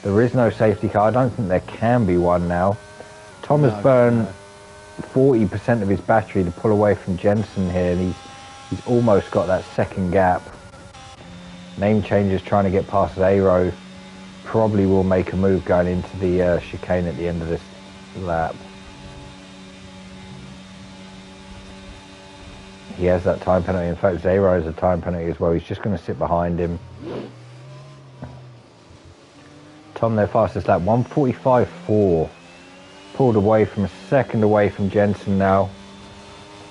There is no safety car. I don't think there can be one now. Tom has burned 40% of his battery to pull away from Jensen here. And he's almost got that second gap. Name Change is trying to get past Zero. Probably will make a move going into the chicane at the end of this lap. he has that time penalty. In fact, Zero has a time penalty as well. He's just going to sit behind him. Tom, their fastest lap, 1:45.4. Pulled away from a second away from Jensen now.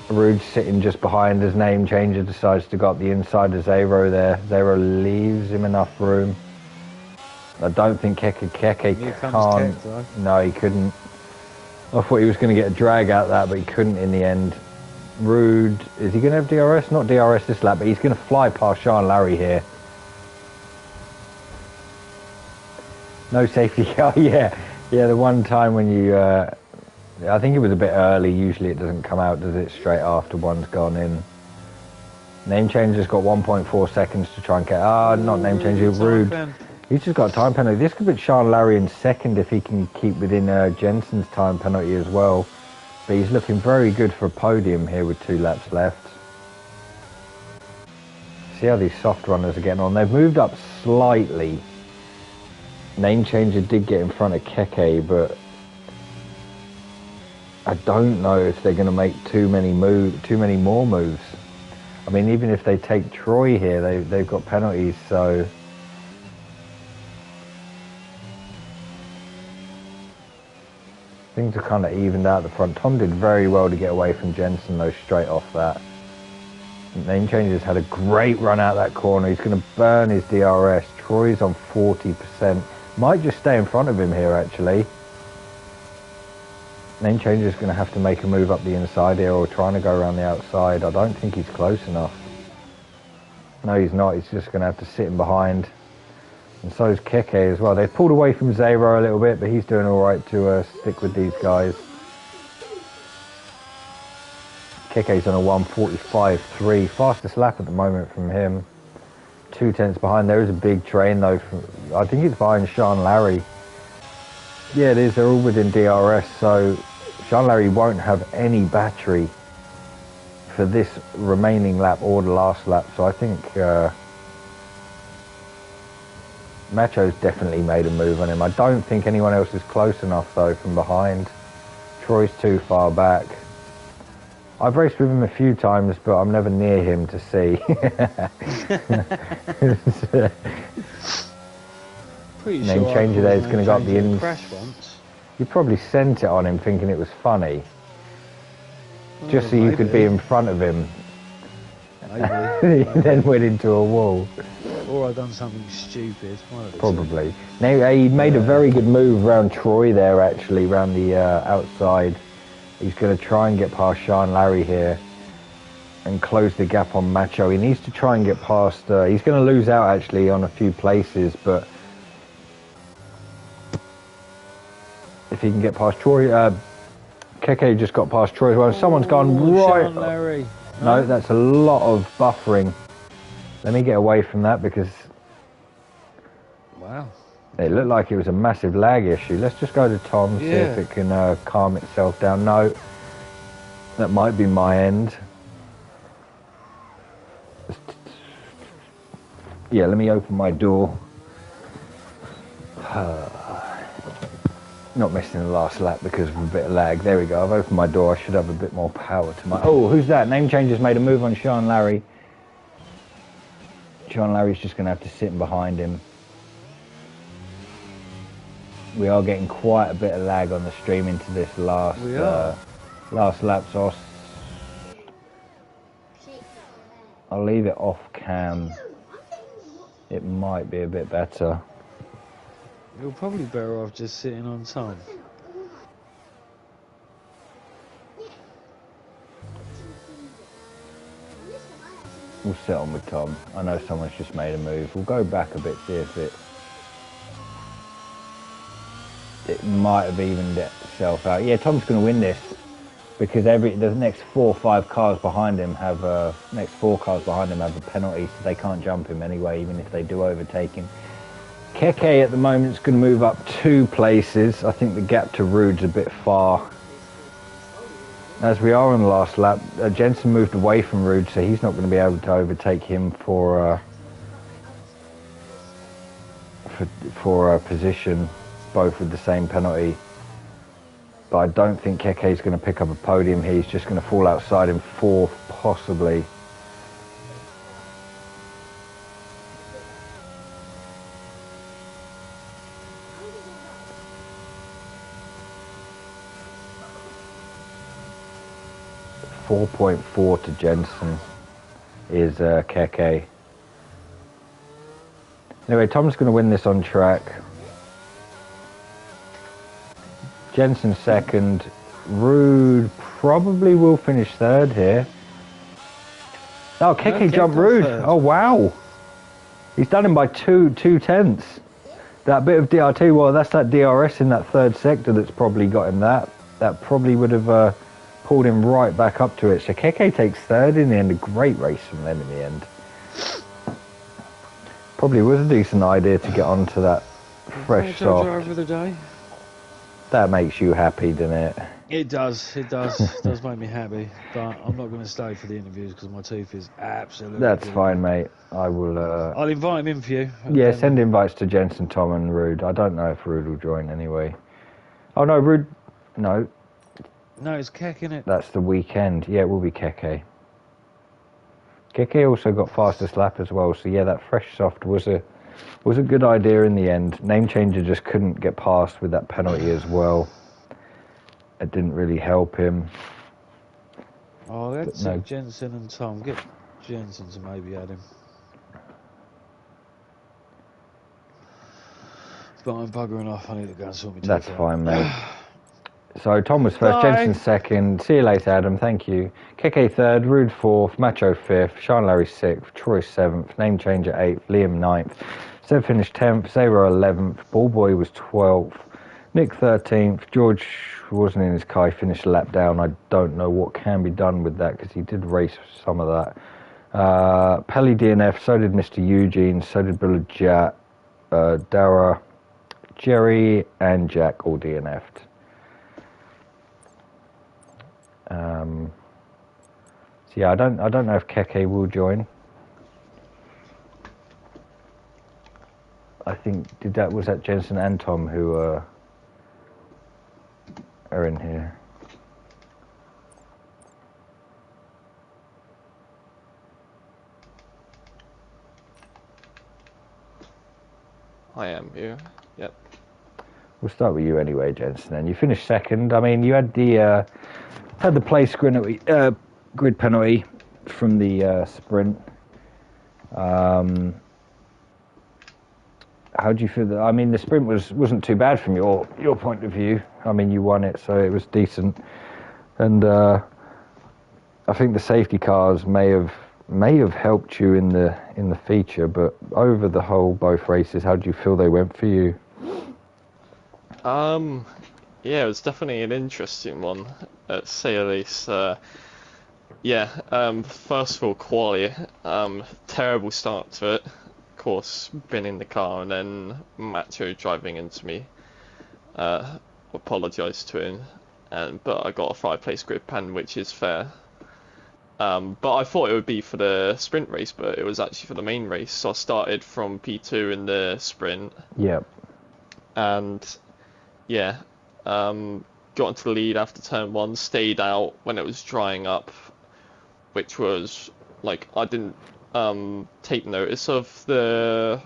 Rude's sitting just behind as Name Changer decides to go up the inside of Zero there. Zero leaves him enough room. I don't think Keke can't. No, he couldn't. I thought he was going to get a drag out of that, but he couldn't in the end. Rude, is he going to have DRS? Not DRS this lap, but he's going to fly past Sean Larry here. No safety car, yeah. Yeah, the one time when you, I think it was a bit early. Usually it doesn't come out, does it, straight after one's gone in. Name Changer's got 1.4 seconds to try and get, not Name Changer, Rude. He's just got a time penalty. This could put Sean Larry in second if he can keep within Jensen's time penalty as well. But he's looking very good for a podium here with 2 laps left. See how these soft runners are getting on. They've moved up slightly. Name Changer did get in front of Keke, but I don't know if they're going to make too many more moves. I mean, even if they take Troy here, they've got penalties, so things are kind of evened out at the front. Tom did very well to get away from Jensen though straight off that. Name Changer's had a great run out that corner. He's going to burn his DRS. Troy's on 40%. Might just stay in front of him here actually. Name Changer's going to have to make a move up the inside here or trying to go around the outside. I don't think he's close enough. No, he's not. He's just going to have to sit in behind. And so is Keke as well. They've pulled away from Zero a little bit, but he's doing all right to stick with these guys. Keke's on a 1:45.3. Fastest lap at the moment from him. 2 tenths behind. There is a big train though. I think it's behind Sean Larry. Yeah, it is. They're all within DRS, so Sean Larry won't have any battery for this remaining lap or the last lap. So I think Macho's definitely made a move on him. I don't think anyone else is close enough though from behind. Troy's too far back. I've raced with him a few times, but I'm never near him to see. Name Changer there is going to go up the ins. You probably sent it on him thinking it was funny. Just so you could be in front of him. Maybe. Then went into a wall. Or I've done something stupid. Probably. Now, he made a very good move around Troy there actually, around the outside. He's going to try and get past Sean Larry here and close the gap on Macho. He needs to try and get past, he's going to lose out actually on a few places, but if he can get past Troy, Keke just got past Troy as well. Someone's gone right. Sean Larry. No, that's a lot of buffering. Let me get away from that because wow, it looked like it was a massive lag issue. Let's just go to Tom, see if it can calm itself down. No, that might be my end. Yeah, let me open my door. Not missing the last lap because of a bit of lag. There we go, I've opened my door. I should have a bit more power to my... Oh, who's that? Name Changer's made a move on Sean Larry. Sean Larry's just going to have to sit in behind him. We are getting quite a bit of lag on the stream into this last lap, so I'll leave it off cam. It might be a bit better. You're probably better off just sitting on Tom. We'll sit on with Tom. I know someone's just made a move. We'll go back a bit, see if it might have evened itself out. Yeah, Tom's going to win this because the next 4 or 5 cars behind him have a penalty, so they can't jump him anyway, even if they do overtake him. Keke at the moment is going to move up 2 places. I think the gap to Rude's a bit far. As we are on the last lap, Jensen moved away from Rude, so he's not going to be able to overtake him for a position, both with the same penalty. but I don't think Keke's going to pick up a podium here. He's just going to fall outside in 4th, possibly. .4 to Jensen is Keke. Anyway, Tom's going to win this on track. Jensen 2nd. Rude probably will finish 3rd here. Oh, Keke jumped Rude. Oh, wow. He's done him by two tenths. That bit of DRT, well, that's that DRS in that 3rd sector that's probably got him that. That probably would have pulled him right back up to it. So Keke takes 3rd in the end. A great race from them in the end. Probably was a decent idea to get onto that fresh soft. Over the day. That makes you happy, doesn't it? It does. It does. It does make me happy. But I'm not going to stay for the interviews because my tooth is absolutely. That's fine, mate. I will. I'll invite him in for you. Yeah, send invites to Jensen, Tom, and Rude. I don't know if Rude will join anyway. Oh no, Rude. No. No, it's Keke, innit? That's the weekend. Yeah, it will be Keke. Keke also got fastest lap as well. So yeah, that fresh soft was a good idea in the end. Name changer just couldn't get past with that penalty as well. It didn't really help him. Oh, that's no. Jensen and Tom. Get Jensen to maybe add him. But I'm buggering off. I need to go and sort my teeth That's out. fine, mate. So Tom was first, Bye. Jensen 2nd. See you later, Adam. Thank you. Keke 3rd, Rude 4th, Macho 5th, Sean Larry 6th, Troy 7th, Name Changer 8th, Liam 9th, Seb finished 10th, Zero 11th, Ballboy was 12th, Nick 13th, George wasn't in his car, he finished a lap down. I don't know what can be done with that because he did race some of that. Pelly DNF, so did Mr. Eugene, so did Bill Jat, Dara, Jerry, and Jack all DNF'd. So yeah, I don't know if Keke will join. I think was that Jensen and Tom who are in here. I am here. Yep. We'll start with you anyway, Jensen. And you finished 2nd. I mean, you had the place grid penalty from the sprint. How do you feel that? I mean, the sprint wasn't too bad from your point of view. I mean, you won it, so it was decent. And I think the safety cars may have helped you in the feature, but over the whole both races, how do you feel they went for you? Yeah, it was definitely an interesting one, to say the least. First of all, quali, terrible start to it. Of course, been in the car and then Macho driving into me. Apologised to him, but I got a 5-place grid pen, which is fair. But I thought it would be for the sprint race, but it was actually for the main race. So I started from P2 in the sprint. Yep. And yeah, got into the lead after turn 1, stayed out when it was drying up, which was like I didn't take notice of the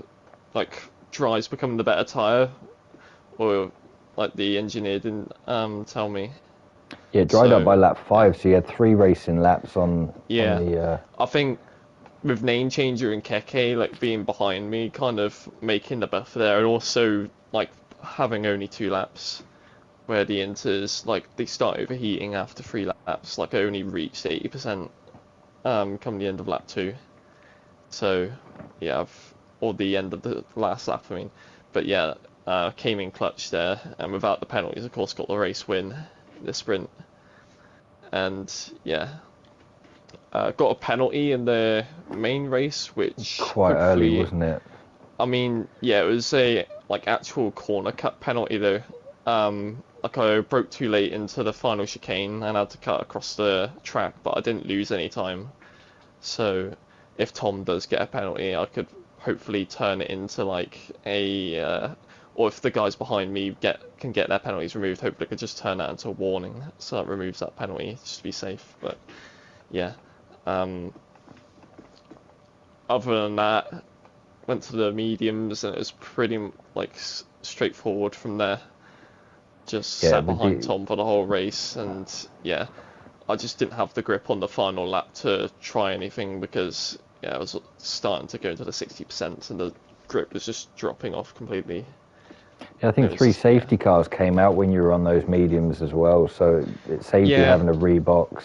dries becoming the better tyre, or like the engineer didn't tell me. Yeah, it dried up by lap 5, so you had 3 racing laps on. Yeah, on the, I think with Name Changer and Keke like being behind me, kind of making the buffer there, and also like having only 2 laps, where the inters they start overheating after 3 laps. Like I only reached 80% come the end of lap 2. So yeah, or the end of the last lap, I mean. But yeah, came in clutch there, and without the penalties, of course, got the race win, the sprint. And yeah, got a penalty in the main race, which quite early, wasn't it? I mean, yeah, it was a actual corner cut penalty though. I broke too late into the final chicane and had to cut across the track, but I didn't lose any time. So if Tom does get a penalty, I could hopefully turn it into a or if the guys behind me can get their penalties removed, hopefully I could just turn that into a warning, so that removes that penalty just to be safe. But yeah, other than that, went to the mediums and it was pretty like straightforward from there. Just Yeah, sat behind Tom for the whole race, and yeah, I just didn't have the grip on the final lap to try anything because I was starting to go to the 60% and the grip was just dropping off completely. I think three safety cars came out when you were on those mediums as well, so it saved you having to rebox.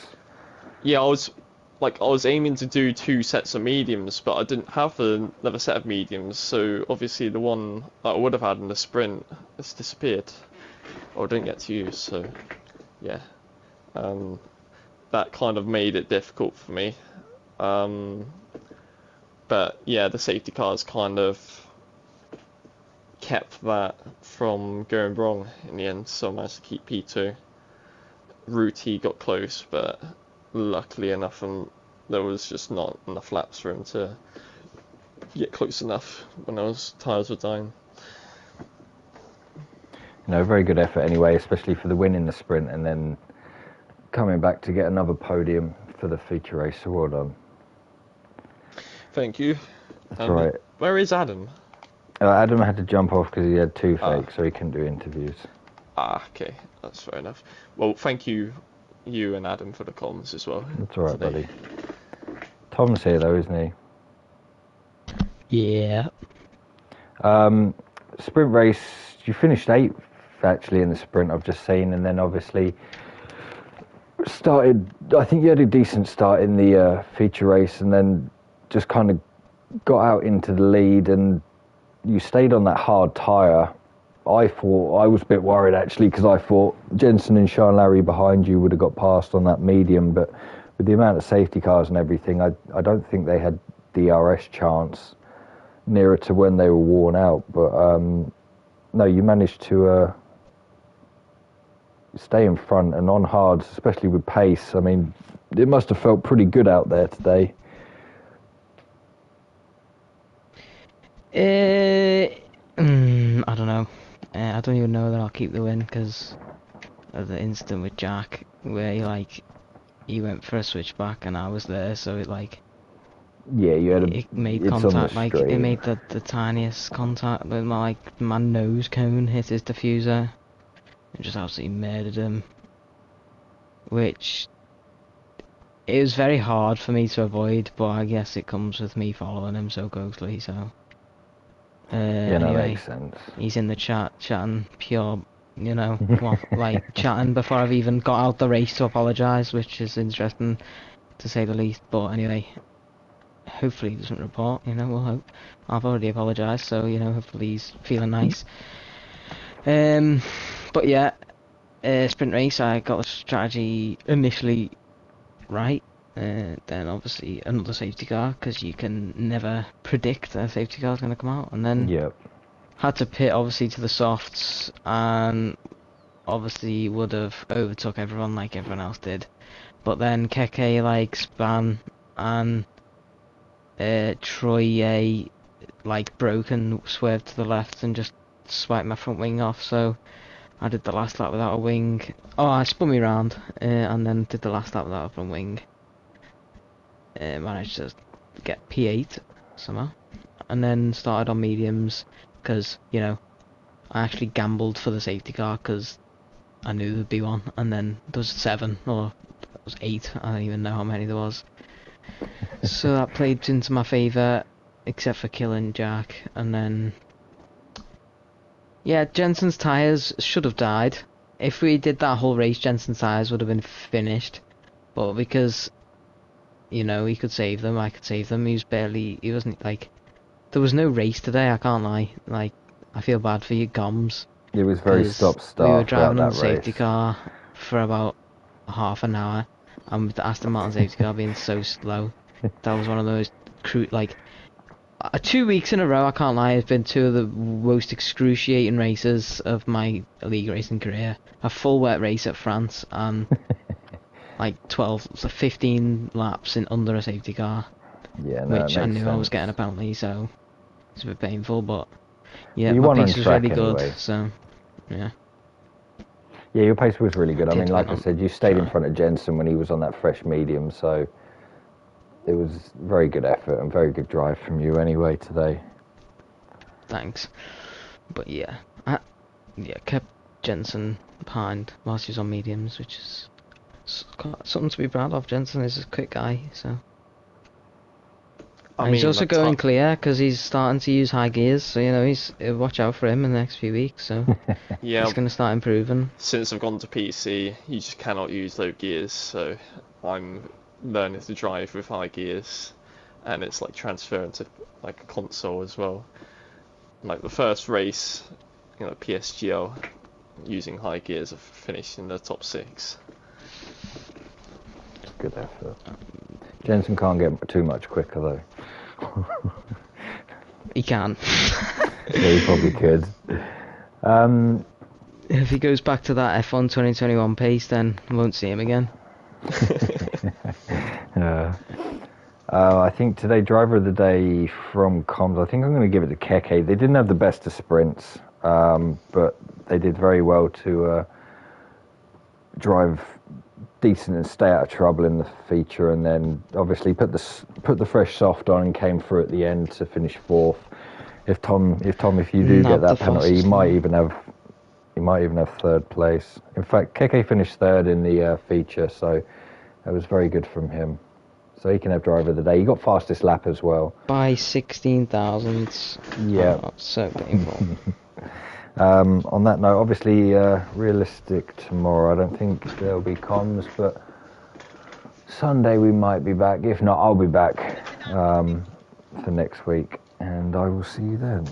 Yeah, I was aiming to do 2 sets of mediums, but I didn't have another set of mediums, so obviously the one that I would have had in the sprint has disappeared, or didn't get to use. So yeah, that kind of made it difficult for me. But yeah, the safety cars kind of kept that from going wrong in the end, so I managed to keep P2. Ruti got close, but luckily enough, there was just not enough laps for him to get close enough when tyres were dying. Very good effort anyway, especially for the win in the sprint, and then coming back to get another podium for the feature race. So well done. Thank you. That's right. Where is Adam? Adam had to jump off because he had toothache, so he couldn't do interviews. Okay, that's fair enough. Well, thank you, and Adam, for the comms as well. That's all right, buddy. Tom's here though, isn't he? Yeah. Sprint race, you finished 8th actually in the sprint, I've just seen, and then obviously started, I think you had a decent start in the feature race, and then just kind of got out into the lead, and you stayed on that hard tyre. I was a bit worried actually, because I thought Jensen and Sean Larry behind you would have got past on that medium, but with the amount of safety cars and everything, I don't think they had DRS chance nearer to when they were worn out. But no, you managed to stay in front and on hards, especially with pace. I mean, it must have felt pretty good out there today. I don't know. I don't even know that I'll keep the win because of the incident with Jack where he went for a switchback and I was there, so it it made contact, it made the tiniest contact, but my nose cone hit his diffuser. It just absolutely murdered him, which it was very hard for me to avoid, but I guess it comes with me following him so closely, so anyway, that makes sense. He's in the chatting pure, chatting before I've even got out the race to apologise, which is interesting to say the least. But anyway, hopefully he doesn't report, we'll hope. I've already apologised, so hopefully he's feeling nice. But yeah, sprint race, I got the strategy initially right. Then obviously another safety car, because you can never predict a safety car is going to come out, and then had to pit obviously to the softs, and obviously would have overtook everyone like everyone else did, but then Keke span and Troy broke and swerved to the left and just swiped my front wing off, so I did the last lap without a wing. I spun me around and then did the last lap without a front wing. Managed to get P8 somehow, and then started on mediums because I actually gambled for the safety car because I knew there'd be one, and then there was 7 or it was 8, I don't even know how many there was. So that played into my favour, except for killing Jack. And then Jensen's tyres should have died. If we did that whole race, Jensen's tyres would have been finished, but because he could save them, I could save them. He wasn't there was no race today, I can't lie. I feel bad for you, Goms. It was very stop-start. We were driving on the safety car for about half an hour, and with the Aston Martin safety car being so slow, that was one of those 2 weeks in a row, I can't lie, it's been 2 of the most excruciating races of my league racing career. A full wet race at France, and 15 laps in under a safety car, which I knew I was getting a penalty, so it's a bit painful. But Yeah, You my won on pace was track really good, anyway. so yeah. Yeah, your pace was really good. I Did mean, like win I on said, you stayed in track. front of Jensen when he was on that fresh medium, so it was very good effort and very good drive from you anyway today. Thanks. But yeah, kept Jensen behind whilst he was on mediums, which is something to be proud of. Jensen is a quick guy, so. I And he's mean, also going clear because he's starting to use high gears, so he's watch out for him in the next few weeks. So yeah, he's going to start improving. since I've gone to PC, you just cannot use low gears, so I'm learning to drive with high gears, and it's like transferring to like a console as well. Like the first race, PSGL, using high gears, I've finished in the top 6. Good effort. Jensen can't get too much quicker though. He can. Yeah, he probably could. If he goes back to that F1 2021 pace, then I won't see him again. I think today, driver of the day from comms, I think I'm going to give it to Keke. They didn't have the best of sprints, but they did very well to drive decent and stay out of trouble in the feature, and then obviously put the fresh soft on and came through at the end to finish 4th. If you do Not get the that penalty, fastest you might one. even have 3rd place. In fact, Keke finished 3rd in the feature, so that was very good from him. So he can have driver of the day. He got fastest lap as well. By 16 thousandths. Yeah. Oh, so painful. On that note, obviously realistic tomorrow. I don't think there'll be comms, but Sunday we might be back. If not, I'll be back for next week, and I will see you then.